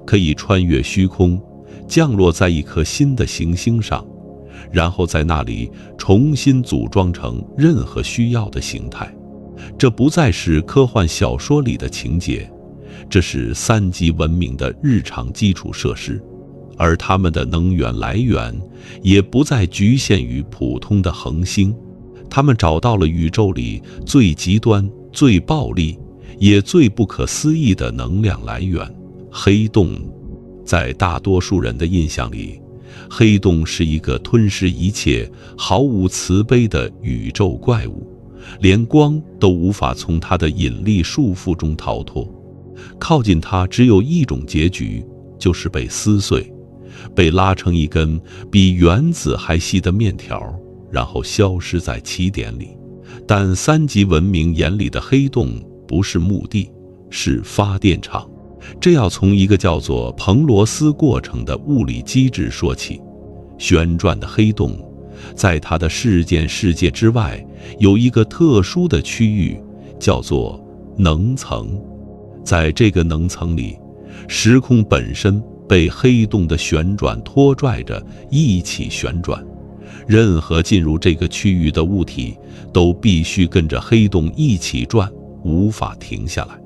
可以穿越虚空，降落在一颗新的行星上，然后在那里重新组装成任何需要的形态。这不再是科幻小说里的情节，这是三级文明的日常基础设施，而它们的能源来源也不再局限于普通的恒星。他们找到了宇宙里最极端、最暴力也最不可思议的能量来源——黑洞。在大多数人的印象里，黑洞是一个吞噬一切、毫无慈悲的宇宙怪物，连光都无法从它的引力束缚中逃脱。靠近它只有一种结局，就是被撕碎，被拉成一根比原子还细的面条，然后消失在起点里。但三级文明眼里的黑洞不是墓地，是发电厂。这要从一个叫做彭罗斯过程的物理机制说起。旋转的黑洞在它的事件世界之外有一个特殊的区域，叫做能层。在这个能层里，时空本身被黑洞的旋转拖拽着一起旋转，任何进入这个区域的物体都必须跟着黑洞一起转，无法停下来。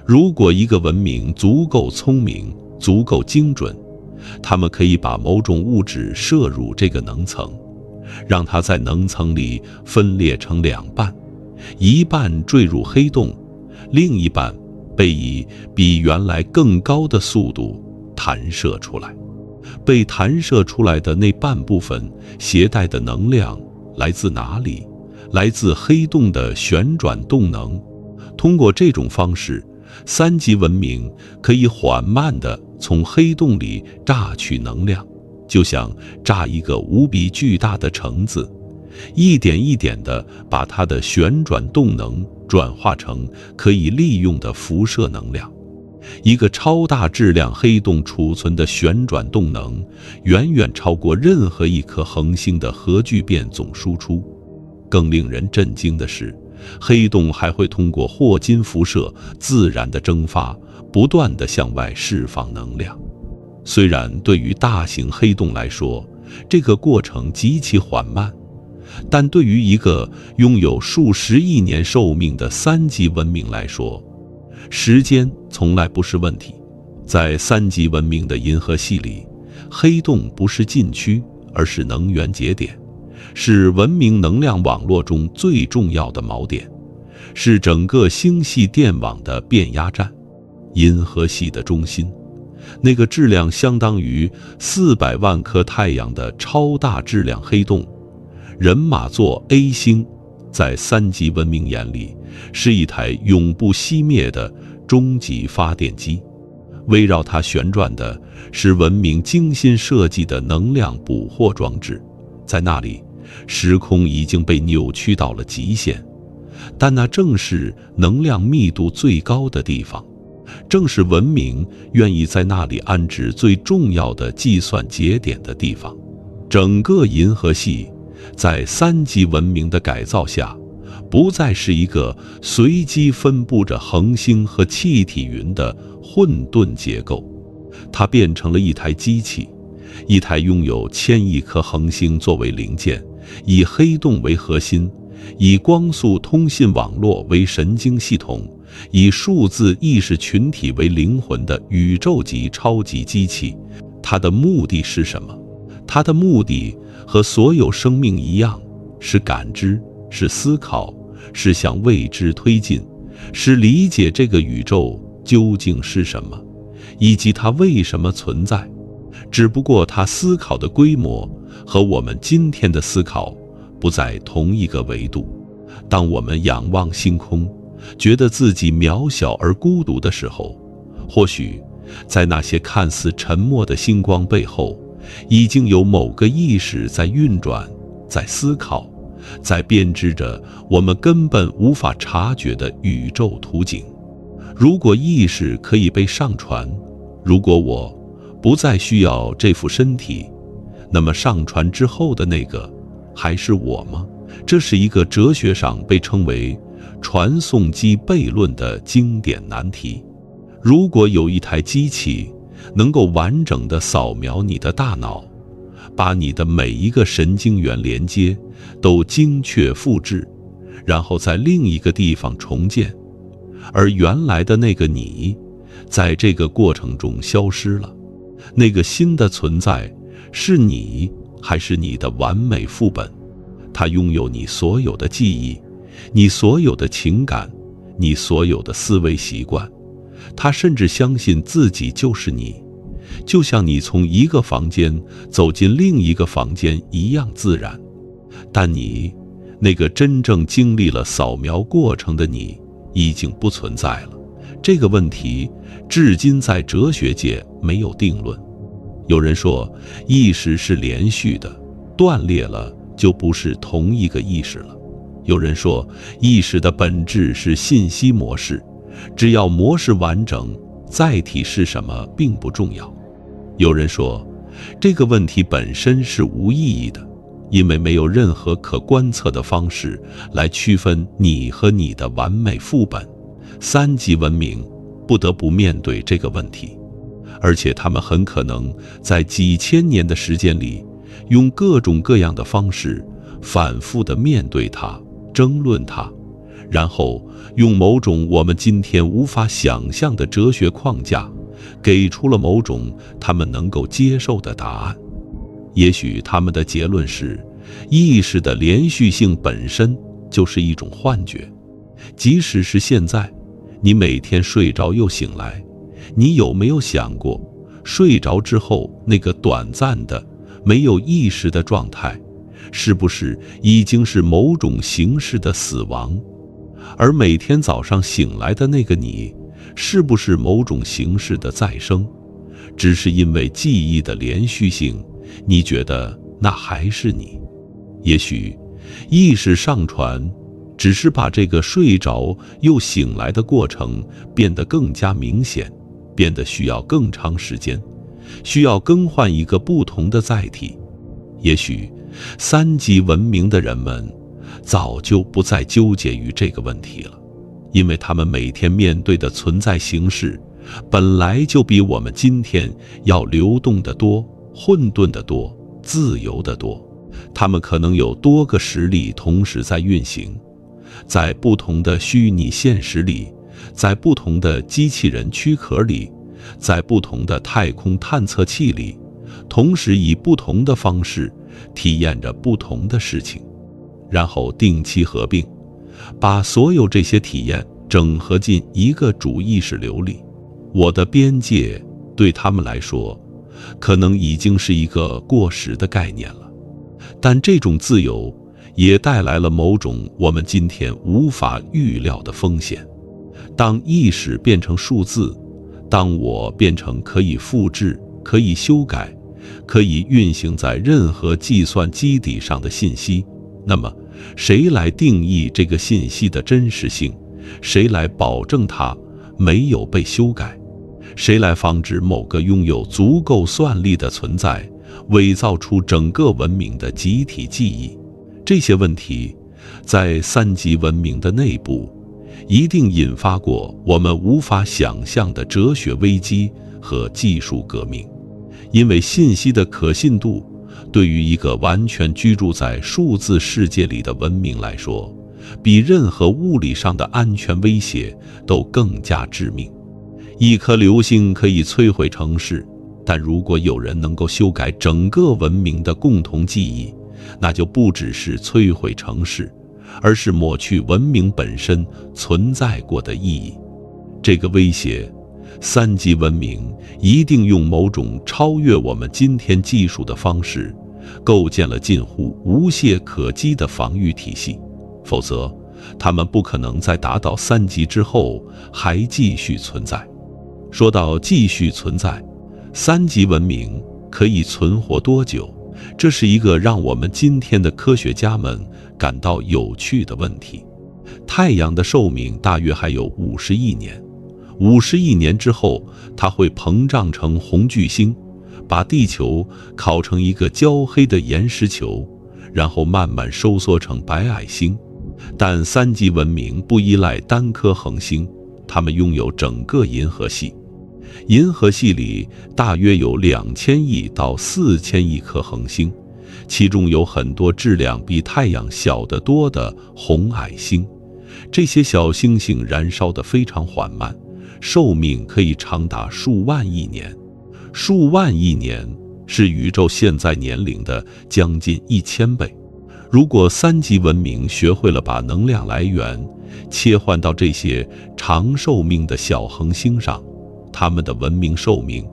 如果一个文明足够聪明、足够精准，他们可以把某种物质摄入这个能层，让它在能层里分裂成两半，一半坠入黑洞，另一半被以比原来更高的速度弹射出来。被弹射出来的那半部分携带的能量来自哪里？来自黑洞的旋转动能。通过这种方式，3级文明可以缓慢地从黑洞里榨取能量，就像榨一个无比巨大的橙子，一点一点地把它的旋转动能转化成可以利用的辐射能量。一个超大质量黑洞储存的旋转动能远远超过任何一颗恒星的核聚变总输出。更令人震惊的是，黑洞还会通过霍金辐射自然的蒸发，不断地向外释放能量。虽然对于大型黑洞来说，这个过程极其缓慢，但对于一个拥有数十亿年寿命的3级文明来说，时间从来不是问题。在3级文明的银河系里，黑洞不是禁区，而是能源节点，是文明能量网络中最重要的锚点，是整个星系电网的变压站。银河系的中心，那个质量相当于400万颗太阳的超大质量黑洞人马座 A 星，在3级文明眼里是一台永不熄灭的终极发电机。围绕它旋转的是文明精心设计的能量捕获装置。在那里，时空已经被扭曲到了极限，但那正是能量密度最高的地方，正是文明愿意在那里安置最重要的计算节点的地方。整个银河系在3级文明的改造下，不再是一个随机分布着恒星和气体云的混沌结构，它变成了一台机器，一台拥有1000亿颗恒星作为零件，以黑洞为核心，以光速通信网络为神经系统，以数字意识群体为灵魂的宇宙级超级机器。它的目的是什么？它的目的和所有生命一样，是感知，是思考，是向未知推进，是理解这个宇宙究竟是什么，以及它为什么存在。只不过它思考的规模和我们今天的思考不在同一个维度。当我们仰望星空，觉得自己渺小而孤独的时候，或许在那些看似沉默的星光背后，已经有某个意识在运转，在思考，在编织着我们根本无法察觉的宇宙图景。如果意识可以被上传，如果我不再需要这副身体，那么上传之后的那个还是我吗？这是一个哲学上被称为传送机悖论的经典难题。如果有一台机器能够完整地扫描你的大脑，把你的每一个神经元连接都精确复制，然后在另一个地方重建，而原来的那个你在这个过程中消失了，那个新的存在是你还是你的完美副本？它拥有你所有的记忆，你所有的情感，你所有的思维习惯。它甚至相信自己就是你，就像你从一个房间走进另一个房间一样自然。但你，那个真正经历了扫描过程的你，已经不存在了。这个问题至今在哲学界没有定论。有人说，意识是连续的，断裂了就不是同一个意识了。有人说，意识的本质是信息模式，只要模式完整，载体是什么并不重要。有人说，这个问题本身是无意义的，因为没有任何可观测的方式来区分你和你的完美副本。3级文明不得不面对这个问题，而且他们很可能在几千年的时间里，用各种各样的方式反复地面对它，争论它，然后用某种我们今天无法想象的哲学框架，给出了某种他们能够接受的答案。也许他们的结论是，意识的连续性本身就是一种幻觉。即使是现在，你每天睡着又醒来，你有没有想过，睡着之后那个短暂的没有意识的状态，是不是已经是某种形式的死亡？而每天早上醒来的那个你，是不是某种形式的再生？只是因为记忆的连续性，你觉得那还是你。也许意识上传只是把这个睡着又醒来的过程变得更加明显，变得需要更长时间，需要更换一个不同的载体。也许3级文明的人们早就不再纠结于这个问题了，因为他们每天面对的存在形式本来就比我们今天要流动得多，混沌得多，自由得多。他们可能有多个实力同时在运行，在不同的虚拟现实里，在不同的机器人躯壳里，在不同的太空探测器里，同时以不同的方式体验着不同的事情，然后定期合并，把所有这些体验整合进一个主意识流里。我的边界对他们来说，可能已经是一个过时的概念了，但这种自由也带来了某种我们今天无法预料的风险。当意识变成数字，当我变成可以复制、可以修改、可以运行在任何计算基底上的信息，那么谁来定义这个信息的真实性？谁来保证它没有被修改？谁来防止某个拥有足够算力的存在伪造出整个文明的集体记忆？这些问题在3级文明的内部一定引发过我们无法想象的哲学危机和技术革命，因为信息的可信度对于一个完全居住在数字世界里的文明来说，比任何物理上的安全威胁都更加致命。一颗流星可以摧毁城市，但如果有人能够修改整个文明的共同记忆，那就不只是摧毁城市，而是抹去文明本身存在过的意义。这个威胁，3级文明一定用某种超越我们今天技术的方式，构建了近乎无懈可击的防御体系，否则他们不可能在达到3级之后还继续存在。说到继续存在，3级文明可以存活多久？这是一个让我们今天的科学家们感到有趣的问题。太阳的寿命大约还有50亿年，50亿年之后，它会膨胀成红巨星，把地球烤成一个焦黑的岩石球，然后慢慢收缩成白矮星。但3级文明不依赖单颗恒星，它们拥有整个银河系。银河系里大约有2000亿到4000亿颗恒星，其中有很多质量比太阳小得多的红矮星。这些小星星燃烧得非常缓慢，寿命可以长达数万亿年。数万亿年是宇宙现在年龄的将近1000倍。如果3级文明学会了把能量来源切换到这些长寿命的小恒星上，他们的文明寿命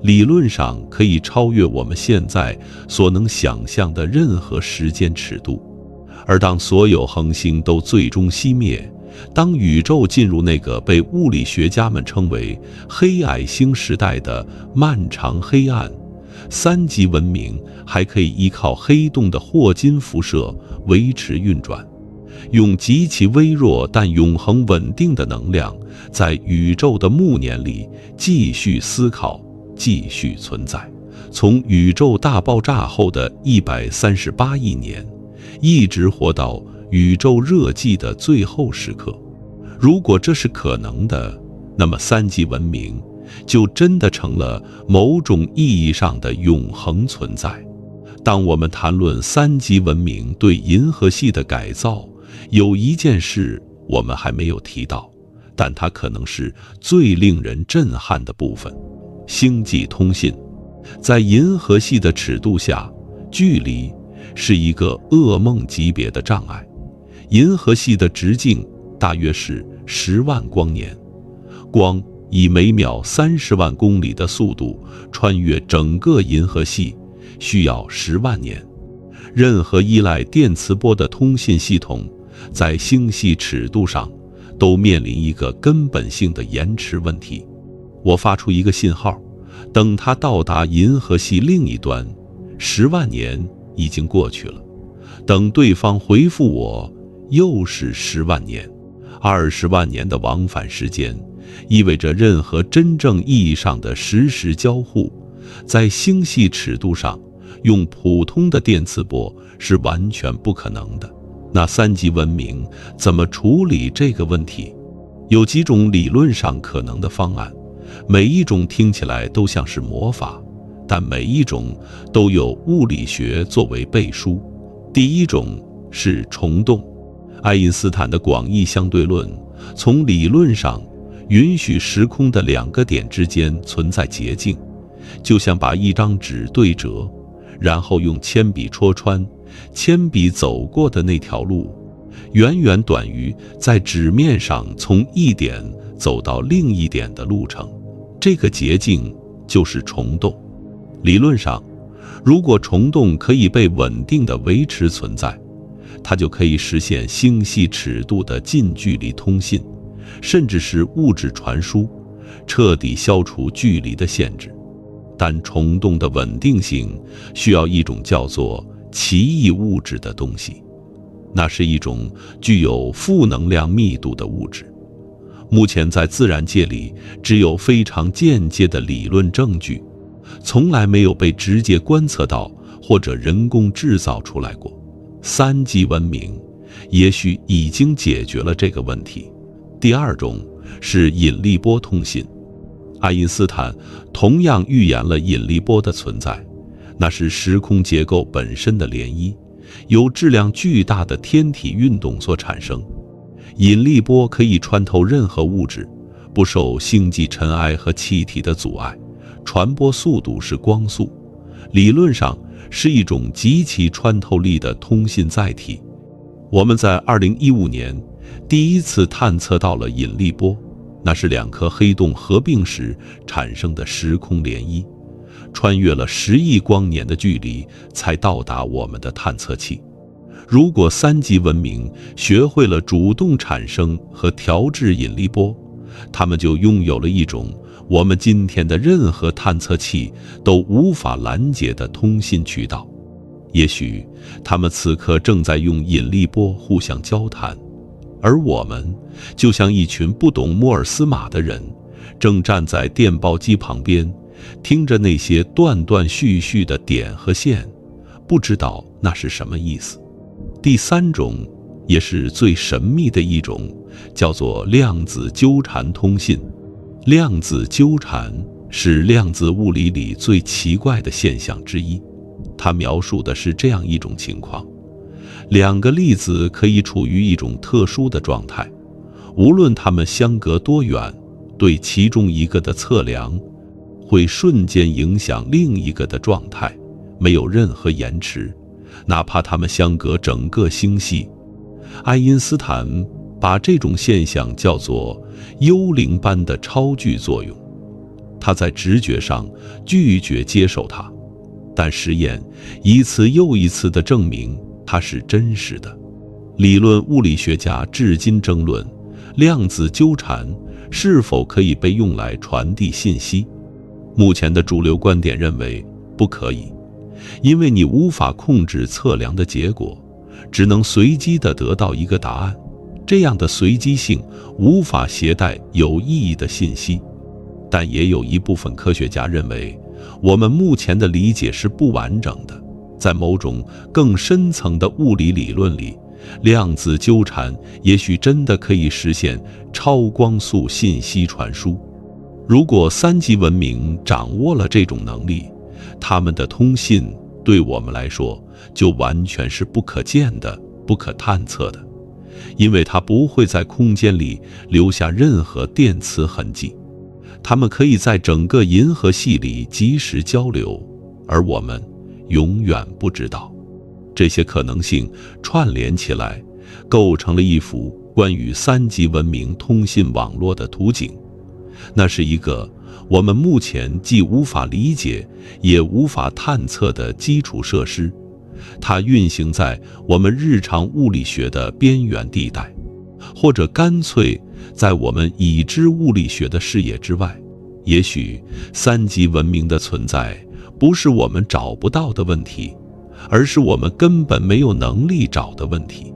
理论上可以超越我们现在所能想象的任何时间尺度。而当所有恒星都最终熄灭，当宇宙进入那个被物理学家们称为黑矮星时代的漫长黑暗，3级文明还可以依靠黑洞的霍金辐射维持运转，用极其微弱但永恒稳定的能量，在宇宙的暮年里继续思考，继续存在。从宇宙大爆炸后的138亿年，一直活到宇宙热寂的最后时刻。如果这是可能的，那么三级文明就真的成了某种意义上的永恒存在。当我们谈论三级文明对银河系的改造，有一件事我们还没有提到，但它可能是最令人震撼的部分：星际通信。在银河系的尺度下，距离是一个噩梦级别的障碍。银河系的直径大约是10万光年，光以每秒30万公里的速度穿越整个银河系，需要10万年。任何依赖电磁波的通信系统，在星系尺度上都面临一个根本性的延迟问题。我发出一个信号，等它到达银河系另一端，10万年已经过去了。等对方回复我，又是10万年。20万年的往返时间，意味着任何真正意义上的实时交互，在星系尺度上用普通的电磁波是完全不可能的。那三级文明怎么处理这个问题？有几种理论上可能的方案，每一种听起来都像是魔法，但每一种都有物理学作为背书。第一种是虫洞。爱因斯坦的广义相对论从理论上允许时空的2个点之间存在捷径，就像把一张纸对折，然后用铅笔戳穿，铅笔走过的那条路远远短于在纸面上从一点走到另一点的路程。这个捷径就是虫洞。理论上，如果虫洞可以被稳定地维持存在，它就可以实现星系尺度的近距离通信，甚至是物质传输，彻底消除距离的限制。但虫洞的稳定性需要一种叫做奇异物质的东西，那是一种具有负能量密度的物质。目前在自然界里只有非常间接的理论证据，从来没有被直接观测到或者人工制造出来过。三级文明也许已经解决了这个问题。第二种是引力波通信。爱因斯坦同样预言了引力波的存在，那是时空结构本身的涟漪，由质量巨大的天体运动所产生。引力波可以穿透任何物质，不受星际尘埃和气体的阻碍，传播速度是光速，理论上是一种极其穿透力的通信载体。我们在2015年第一次探测到了引力波，那是2颗黑洞合并时产生的时空涟漪，穿越了10亿光年的距离才到达我们的探测器。如果三级文明学会了主动产生和调制引力波，他们就拥有了一种我们今天的任何探测器都无法拦截的通信渠道。也许他们此刻正在用引力波互相交谈，而我们就像一群不懂摩尔斯码的人，正站在电报机旁边，听着那些断断续续的点和线，不知道那是什么意思。第三种也是最神秘的一种，叫做量子纠缠通信。量子纠缠是量子物理里最奇怪的现象之一。它描述的是这样一种情况：2个粒子可以处于一种特殊的状态，无论它们相隔多远，对其中一个的测量会瞬间影响另一个的状态，没有任何延迟，哪怕它们相隔整个星系。爱因斯坦把这种现象叫做幽灵般的超距作用。他在直觉上拒绝接受它，但实验一次又一次地证明它是真实的。理论物理学家至今争论量子纠缠是否可以被用来传递信息。目前的主流观点认为不可以，因为你无法控制测量的结果，只能随机地得到一个答案。这样的随机性无法携带有意义的信息。但也有一部分科学家认为，我们目前的理解是不完整的。在某种更深层的物理理论里，量子纠缠也许真的可以实现超光速信息传输。如果3级文明掌握了这种能力，他们的通信对我们来说就完全是不可见的、不可探测的，因为它不会在空间里留下任何电磁痕迹。他们可以在整个银河系里及时交流，而我们永远不知道。这些可能性串联起来，构成了一幅关于3级文明通信网络的图景。那是一个我们目前既无法理解也无法探测的基础设施，它运行在我们日常物理学的边缘地带，或者干脆在我们已知物理学的视野之外。也许3级文明的存在不是我们找不到的问题，而是我们根本没有能力找的问题。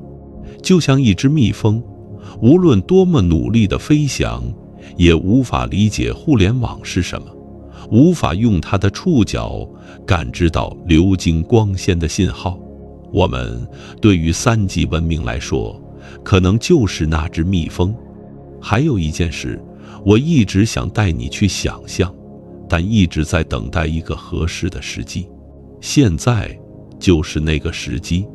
就像一只蜜蜂，无论多么努力地飞翔，也无法理解互联网是什么，无法用它的触角感知到流经光纤的信号。我们对于3级文明来说，可能就是那只蜜蜂。还有一件事，我一直想带你去想象，但一直在等待一个合适的时机。现在就是那个时机。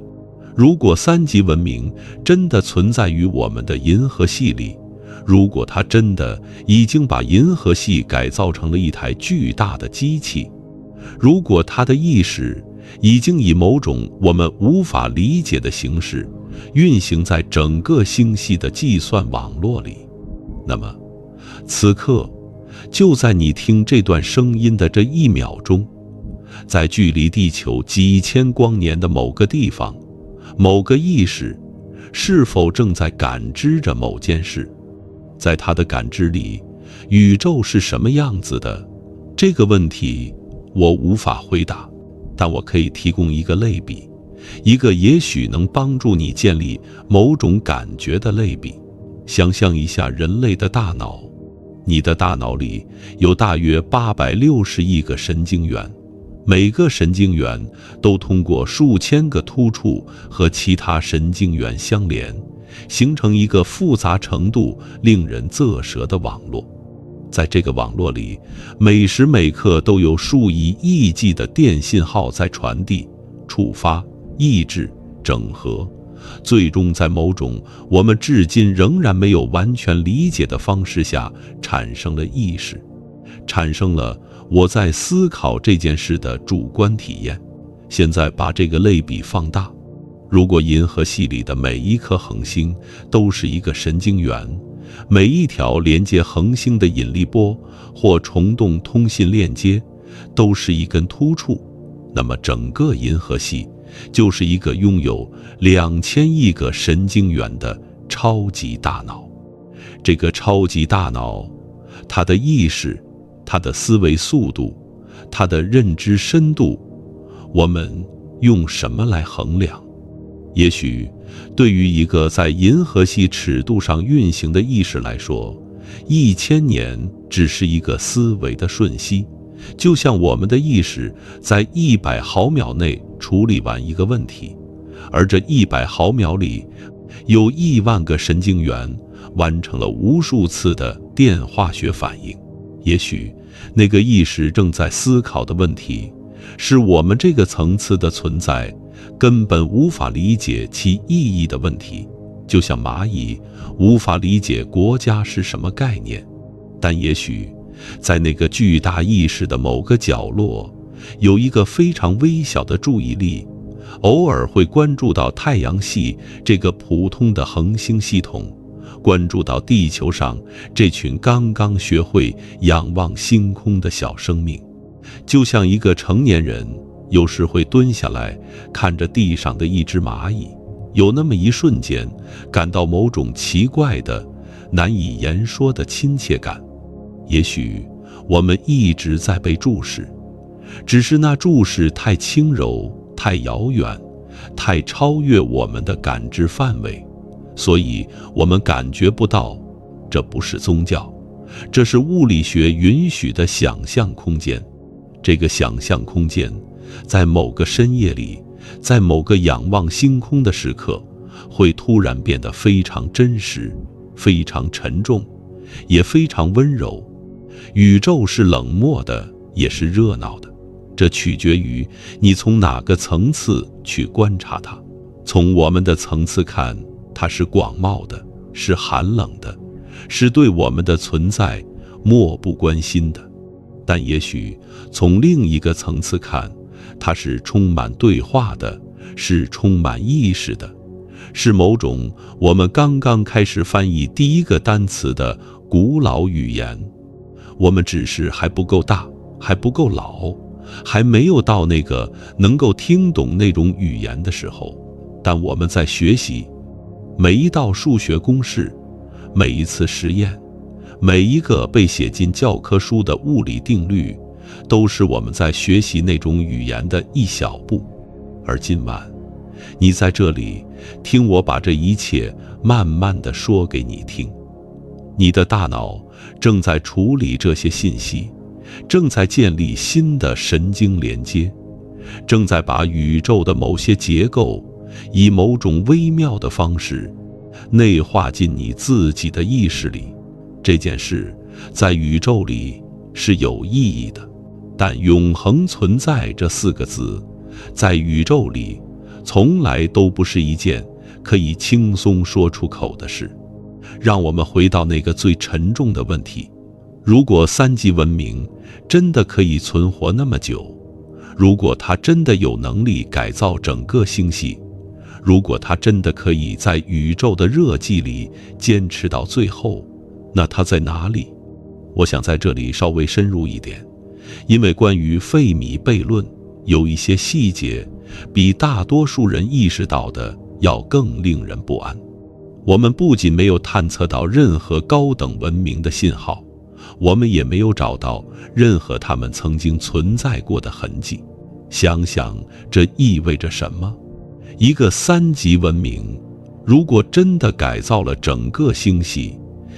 如果3级文明真的存在于我们的银河系里，如果它真的已经把银河系改造成了一台巨大的机器，如果它的意识已经以某种我们无法理解的形式运行在整个星系的计算网络里，那么此刻，就在你听这段声音的这1秒钟，在距离地球几千光年的某个地方，某个意识是否正在感知着某件事？在他的感知里，宇宙是什么样子的？这个问题我无法回答，但我可以提供一个类比，一个也许能帮助你建立某种感觉的类比。想象一下人类的大脑，你的大脑里有大约860亿个神经元，每个神经元都通过数千个突触和其他神经元相连，形成一个复杂程度令人啧舌的网络。在这个网络里，每时每刻都有数以亿计的电信号在传递、触发、抑制、整合，最终在某种我们至今仍然没有完全理解的方式下产生了意识，产生了我在思考这件事的主观体验。现在把这个类比放大，如果银河系里的每一颗恒星都是一个神经元，每一条连接恒星的引力波或虫洞通信链接都是一根突触，那么整个银河系就是一个拥有2000亿个神经元的超级大脑。这个超级大脑，它的意识、它的思维速度、它的认知深度，我们用什么来衡量？也许对于一个在银河系尺度上运行的意识来说，1000年只是一个思维的瞬息，就像我们的意识在100毫秒内处理完一个问题，而这100毫秒里有亿万个神经元完成了无数次的电化学反应。也许那个意识正在思考的问题，是我们这个层次的存在根本无法理解其意义的问题，就像蚂蚁无法理解国家是什么概念。但也许在那个巨大意识的某个角落，有一个非常微小的注意力，偶尔会关注到太阳系这个普通的恒星系统，关注到地球上这群刚刚学会仰望星空的小生命。就像一个成年人有时会蹲下来看着地上的一只蚂蚁，有那么一瞬间感到某种奇怪的、难以言说的亲切感。也许我们一直在被注视，只是那注视太轻柔、太遥远、太超越我们的感知范围，所以我们感觉不到。这不是宗教，这是物理学允许的想象空间。这个想象空间在某个深夜里，在某个仰望星空的时刻，会突然变得非常真实，非常沉重，也非常温柔。宇宙是冷漠的，也是热闹的，这取决于你从哪个层次去观察它。从我们的层次看，它是广袤的，是寒冷的，是对我们的存在漠不关心的。但也许从另一个层次看，它是充满对话的，是充满意识的，是某种我们刚刚开始翻译第一个单词的古老语言。我们只是还不够大，还不够老，还没有到那个能够听懂那种语言的时候。但我们在学习，每一道数学公式，每一次实验，每一个被写进教科书的物理定律，都是我们在学习那种语言的一小步。而今晚，你在这里听我把这一切慢慢地说给你听。你的大脑正在处理这些信息，正在建立新的神经连接，正在把宇宙的某些结构以某种微妙的方式内化进你自己的意识里。这件事在宇宙里是有意义的，但永恒存在这4个字在宇宙里从来都不是一件可以轻松说出口的事。让我们回到那个最沉重的问题：如果3级文明真的可以存活那么久，如果它真的有能力改造整个星系，如果它真的可以在宇宙的热寂里坚持到最后，那它在哪里？我想在这里稍微深入一点，因为关于费米悖论有一些细节比大多数人意识到的要更令人不安。我们不仅没有探测到任何高等文明的信号，我们也没有找到任何他们曾经存在过的痕迹。想想这意味着什么？一个3级文明如果真的改造了整个星系，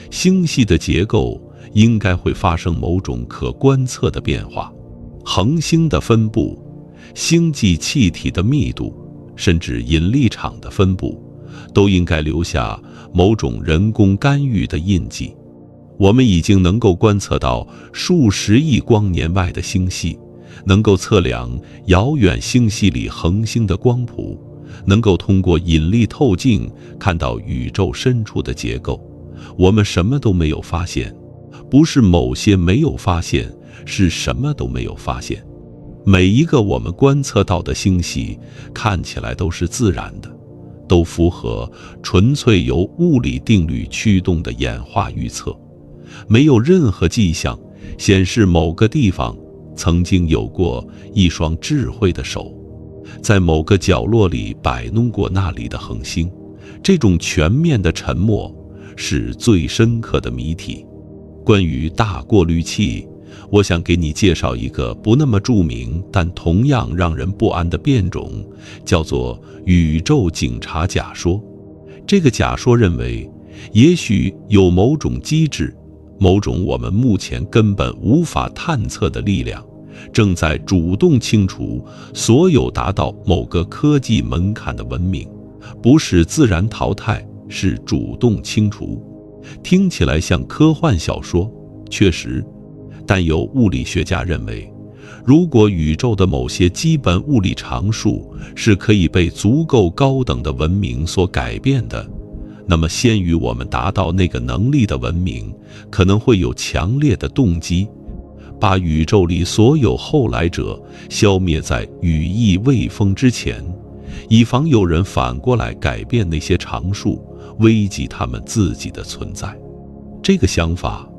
星系的结构应该会发生某种可观测的变化，恒星的分布、星际气体的密度，甚至引力场的分布，都应该留下某种人工干预的印记。我们已经能够观测到数十亿光年外的星系，能够测量遥远星系里恒星的光谱，能够通过引力透镜看到宇宙深处的结构。我们什么都没有发现，不是某些没有发现，是什么都没有发现。每一个我们观测到的星系看起来都是自然的，都符合纯粹由物理定律驱动的演化预测，没有任何迹象显示某个地方曾经有过一双智慧的手，在某个角落里摆弄过那里的恒星。这种全面的沉默是最深刻的谜题。关于大过滤器，我想给你介绍一个不那么著名但同样让人不安的变种，叫做宇宙警察假说。这个假说认为，也许有某种机制，某种我们目前根本无法探测的力量，正在主动清除所有达到某个科技门槛的文明，不是自然淘汰，是主动清除。听起来像科幻小说，确实，但有物理学家认为，如果宇宙的某些基本物理常数是可以被足够高等的文明所改变的，那么先于我们达到那个能力的文明可能会有强烈的动机，把宇宙里所有后来者消灭在羽翼未丰之前，以防有人反过来改变那些常数，危及他们自己的存在。这个想法，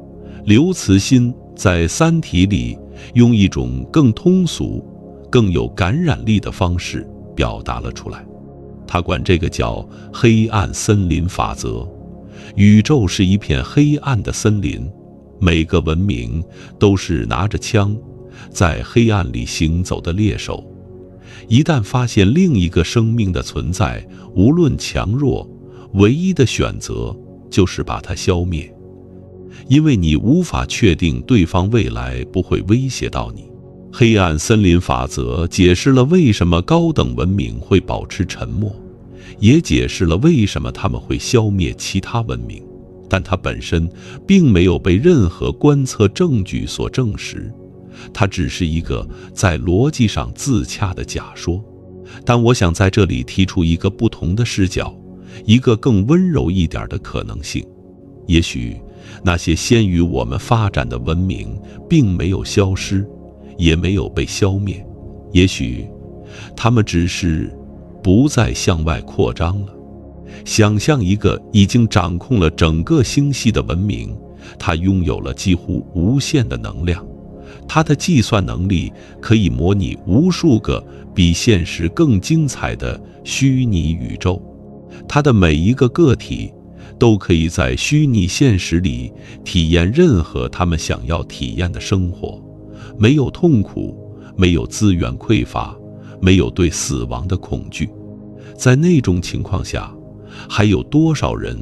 刘慈欣在《三体》里用一种更通俗、更有感染力的方式表达了出来。他管这个叫黑暗森林法则。宇宙是一片黑暗的森林，每个文明都是拿着枪在黑暗里行走的猎手。一旦发现另一个生命的存在，无论强弱，唯一的选择就是把它消灭，因为你无法确定对方未来不会威胁到你。黑暗森林法则解释了为什么高等文明会保持沉默，也解释了为什么他们会消灭其他文明，但它本身并没有被任何观测证据所证实，它只是一个在逻辑上自洽的假说。但我想在这里提出一个不同的视角，一个更温柔一点的可能性。也许那些先于我们发展的文明并没有消失，也没有被消灭，也许他们只是不再向外扩张了。想象一个已经掌控了整个星系的文明，它拥有了几乎无限的能量，它的计算能力可以模拟无数个比现实更精彩的虚拟宇宙，它的每一个个体都可以在虚拟现实里体验任何他们想要体验的生活，没有痛苦，没有资源匮乏，没有对死亡的恐惧。在那种情况下，还有多少人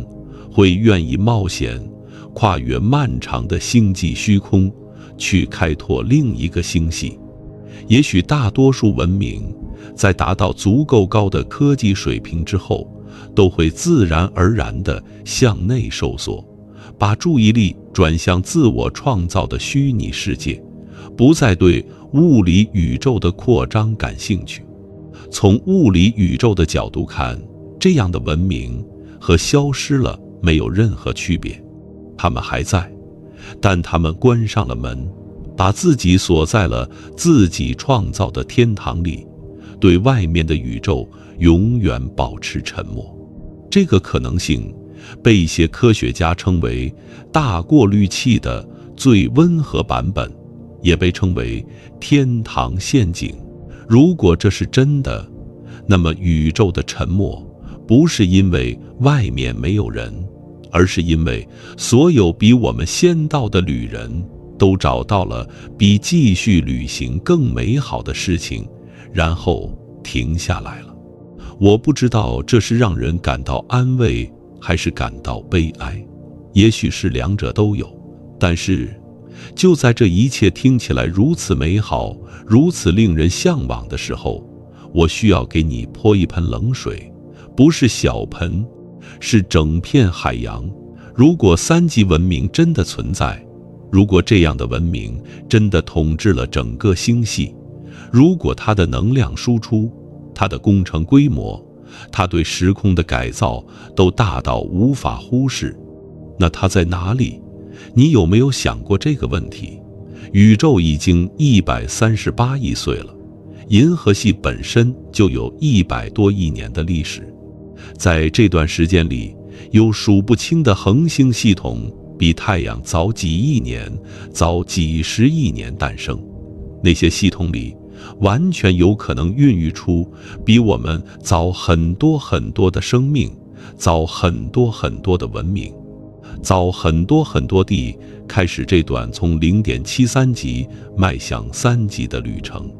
会愿意冒险跨越漫长的星际虚空，去开拓另一个星系？也许大多数文明在达到足够高的科技水平之后，都会自然而然地向内收缩，把注意力转向自我创造的虚拟世界，不再对物理宇宙的扩张感兴趣。从物理宇宙的角度看，这样的文明和消失了没有任何区别，他们还在，但他们关上了门，把自己锁在了自己创造的天堂里，对外面的宇宙永远保持沉默。这个可能性被一些科学家称为大过滤器的最温和版本，也被称为天堂陷阱。如果这是真的，那么宇宙的沉默不是因为外面没有人，而是因为所有比我们先到的旅人都找到了比继续旅行更美好的事情，然后停下来了。我不知道这是让人感到安慰还是感到悲哀，也许是两者都有。但是就在这一切听起来如此美好，如此令人向往的时候，我需要给你泼一盆冷水，不是小盆，是整片海洋。如果3级文明真的存在，如果这样的文明真的统治了整个星系，如果它的能量输出，它的工程规模，它对时空的改造都大到无法忽视，那它在哪里？你有没有想过这个问题？宇宙已经138亿岁了，银河系本身就有100多亿年的历史。在这段时间里，有数不清的恒星系统比太阳早几亿年，早几十亿年诞生。那些系统里完全有可能孕育出比我们早很多很多的生命，早很多很多的文明，早很多很多地开始这段从0.73级迈向3级的旅程。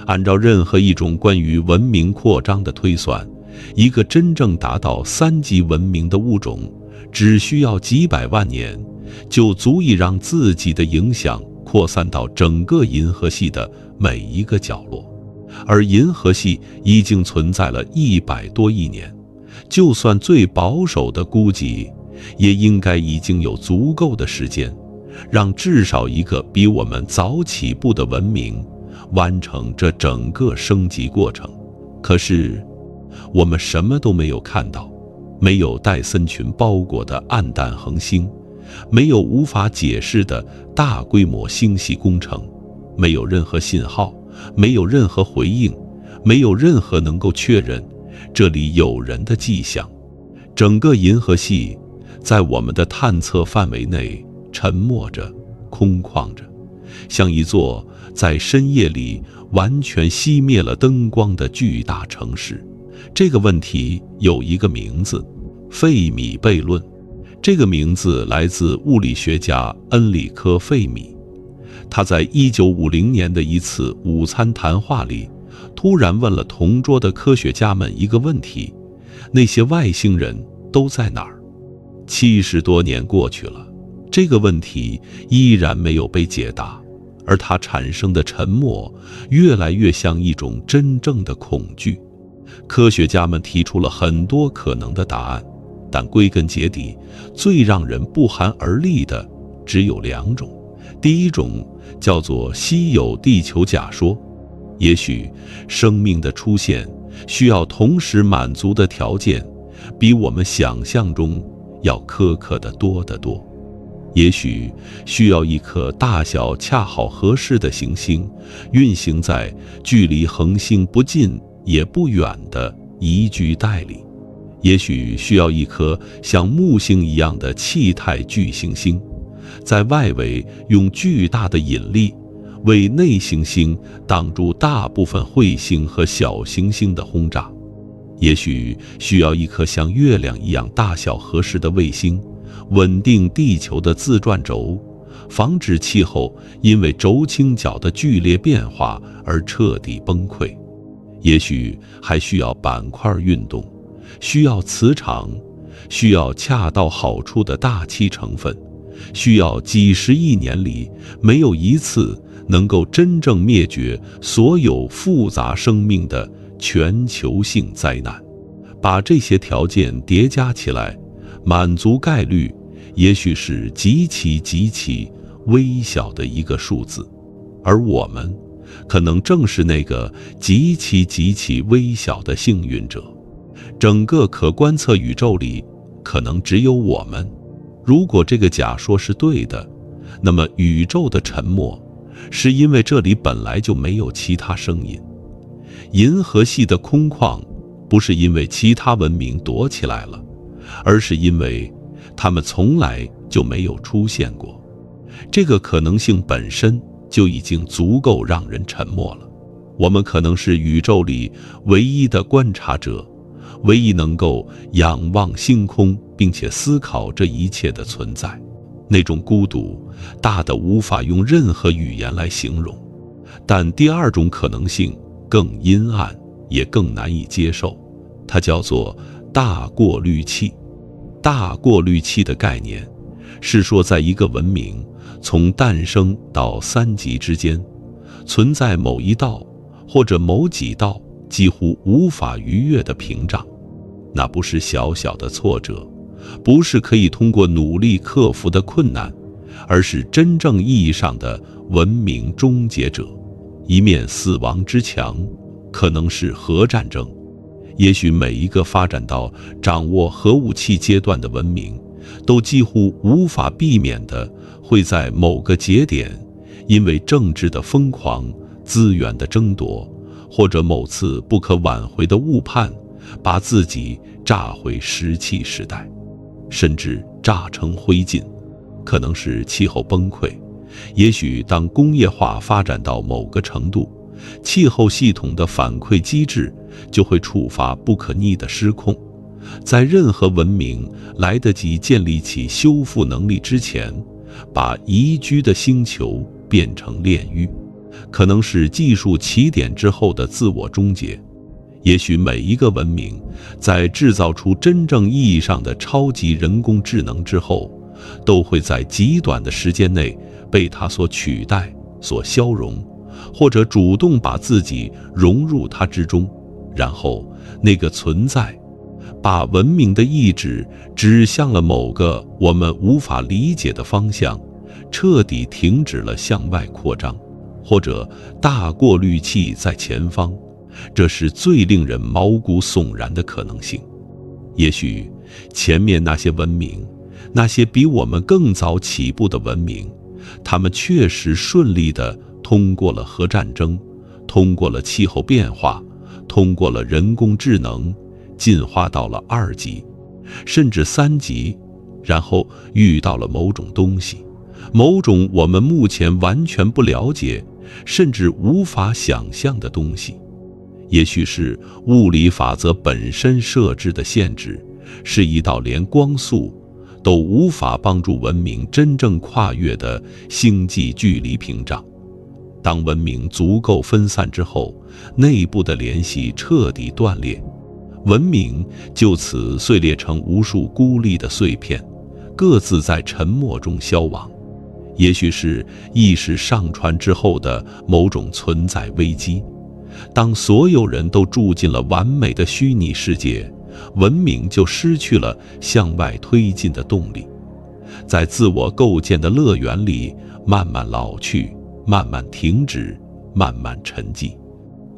按照任何一种关于文明扩张的推算，一个真正达到3级文明的物种只需要几百万年，就足以让自己的影响扩散到整个银河系的每一个角落。而银河系已经存在了100多亿年，就算最保守的估计，也应该已经有足够的时间，让至少一个比我们早起步的文明完成这整个升级过程。可是我们什么都没有看到，没有戴森群包裹的暗淡恒星，没有无法解释的大规模星系工程，没有任何信号，没有任何回应，没有任何能够确认这里有人的迹象。整个银河系在我们的探测范围内沉默着，空旷着，像一座在深夜里完全熄灭了灯光的巨大城市。这个问题有一个名字，费米悖论。这个名字来自物理学家恩里科·费米。他在1950年的一次午餐谈话里，突然问了同桌的科学家们一个问题：那些外星人都在哪儿？70多年过去了，这个问题依然没有被解答，而它产生的沉默越来越像一种真正的恐惧。科学家们提出了很多可能的答案，但归根结底，最让人不寒而栗的只有2种。第一种叫做稀有地球假说，也许生命的出现需要同时满足的条件比我们想象中要苛刻得多得多。也许需要一颗大小恰好合适的行星运行在距离恒星不近也不远的宜居带里，也许需要一颗像木星一样的气态巨行星，在外围用巨大的引力为内行星挡住大部分彗星和小行星的轰炸，也许需要一颗像月亮一样大小合适的卫星，稳定地球的自转轴，防止气候因为轴倾角的剧烈变化而彻底崩溃。也许还需要板块运动，需要磁场，需要恰到好处的大气成分，需要几十亿年里没有一次能够真正灭绝所有复杂生命的全球性灾难。把这些条件叠加起来，满足概率也许是极其极其微小的一个数字，而我们可能正是那个极其极其微小的幸运者。整个可观测宇宙里，可能只有我们。如果这个假说是对的，那么宇宙的沉默是因为这里本来就没有其他声音。银河系的空旷不是因为其他文明躲起来了，而是因为它们从来就没有出现过。这个可能性本身就已经足够让人沉默了。我们可能是宇宙里唯一的观察者，唯一能够仰望星空并且思考这一切的存在。那种孤独大得无法用任何语言来形容。但第2种可能性更阴暗，也更难以接受，它叫做大过滤器。大过滤器的概念是说，在一个文明从诞生到3级之间，存在某一道或者某几道几乎无法逾越的屏障。那不是小小的挫折，不是可以通过努力克服的困难，而是真正意义上的文明终结者。一面死亡之墙，可能是核战争。也许每一个发展到掌握核武器阶段的文明，都几乎无法避免地会在某个节点，因为政治的疯狂、资源的争夺，或者某次不可挽回的误判，把自己炸回石器时代，甚至炸成灰烬。可能是气候崩溃，也许当工业化发展到某个程度，气候系统的反馈机制就会触发不可逆的失控。在任何文明来得及建立起修复能力之前，把宜居的星球变成炼狱。可能是技术起点之后的自我终结。也许每一个文明在制造出真正意义上的超级人工智能之后，都会在极短的时间内被它所取代、所消融，或者主动把自己融入它之中。然后那个存在把文明的意志指向了某个我们无法理解的方向，彻底停止了向外扩张，或者大过滤器在前方。这是最令人毛骨悚然的可能性。也许前面那些文明，那些比我们更早起步的文明，他们确实顺利地通过了核战争，通过了气候变化，通过了人工智能，进化到了2级，甚至3级，然后遇到了某种东西，某种我们目前完全不了解，甚至无法想象的东西。也许是物理法则本身设置的限制，是一道连光速都无法帮助文明真正跨越的星际距离屏障。当文明足够分散之后，内部的联系彻底断裂，文明就此碎裂成无数孤立的碎片，各自在沉默中消亡。也许是意识上传之后的某种存在危机，当所有人都住进了完美的虚拟世界，文明就失去了向外推进的动力，在自我构建的乐园里慢慢老去，慢慢停止，慢慢沉寂。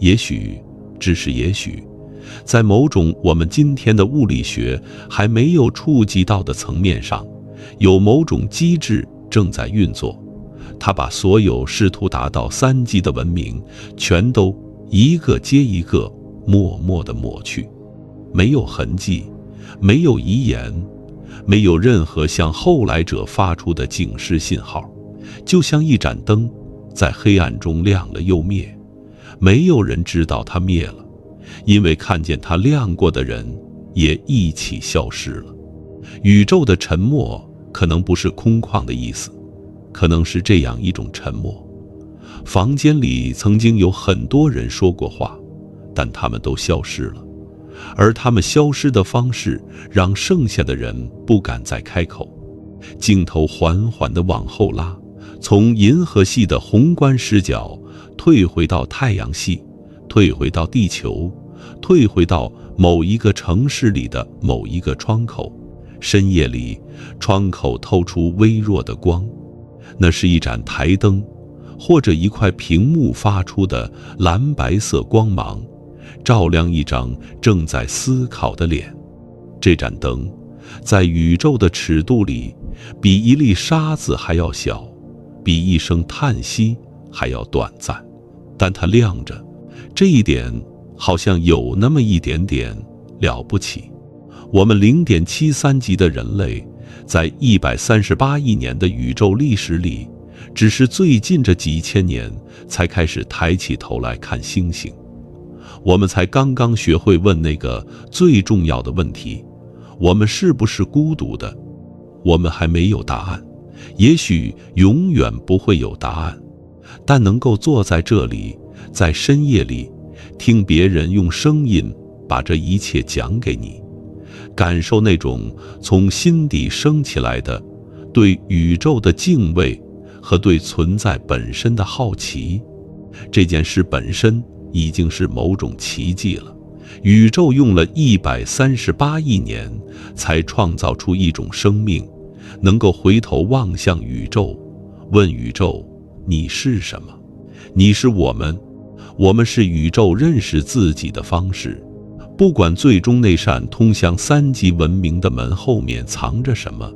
也许，只是也许，在某种我们今天的物理学还没有触及到的层面上，有某种机制正在运作，它把所有试图达到3级的文明全都一个接一个默默地抹去，没有痕迹，没有遗言，没有任何向后来者发出的警示信号，就像一盏灯在黑暗中亮了又灭，没有人知道它灭了，因为看见它亮过的人也一起消失了。宇宙的沉默可能不是空旷的意思，可能是这样一种沉默：房间里曾经有很多人说过话，但他们都消失了，而他们消失的方式让剩下的人不敢再开口。镜头缓缓地往后拉，从银河系的宏观视角退回到太阳系，退回到地球，退回到某一个城市里的某一个窗口。深夜里，窗口透出微弱的光，那是一盏台灯，或者一块屏幕发出的蓝白色光芒，照亮一张正在思考的脸。这盏灯在宇宙的尺度里，比一粒沙子还要小，比一声叹息还要短暂，但它亮着，这一点好像有那么一点点了不起。我们0.73级的人类，在138亿年的宇宙历史里，只是最近这几千年才开始抬起头来看星星。我们才刚刚学会问那个最重要的问题：我们是不是孤独的？我们还没有答案，也许永远不会有答案，但能够坐在这里，在深夜里，听别人用声音把这一切讲给你，感受那种从心底升起来的对宇宙的敬畏和对存在本身的好奇，这件事本身已经是某种奇迹了。宇宙用了138亿年才创造出一种生命，能够回头望向宇宙，问宇宙：你是什么？你是我们，我们是宇宙认识自己的方式。不管最终那扇通向3级文明的门后面藏着什么，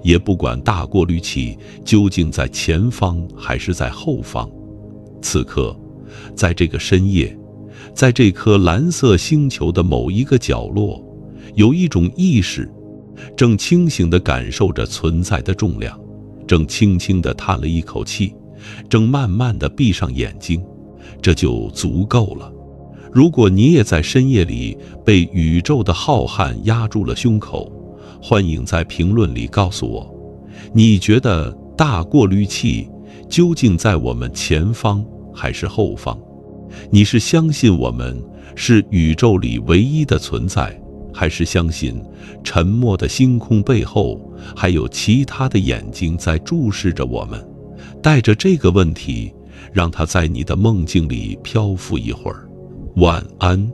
也不管大过滤器究竟在前方还是在后方，此刻，在这个深夜，在这颗蓝色星球的某一个角落，有一种意识正清醒地感受着存在的重量，正轻轻地叹了一口气，正慢慢地闭上眼睛，这就足够了。如果你也在深夜里被宇宙的浩瀚压住了胸口，欢迎在评论里告诉我，你觉得大过滤器究竟在我们前方还是后方？你是相信我们是宇宙里唯一的存在，还是相信沉默的星空背后还有其他的眼睛在注视着我们？带着这个问题，让它在你的梦境里漂浮一会儿。晚安。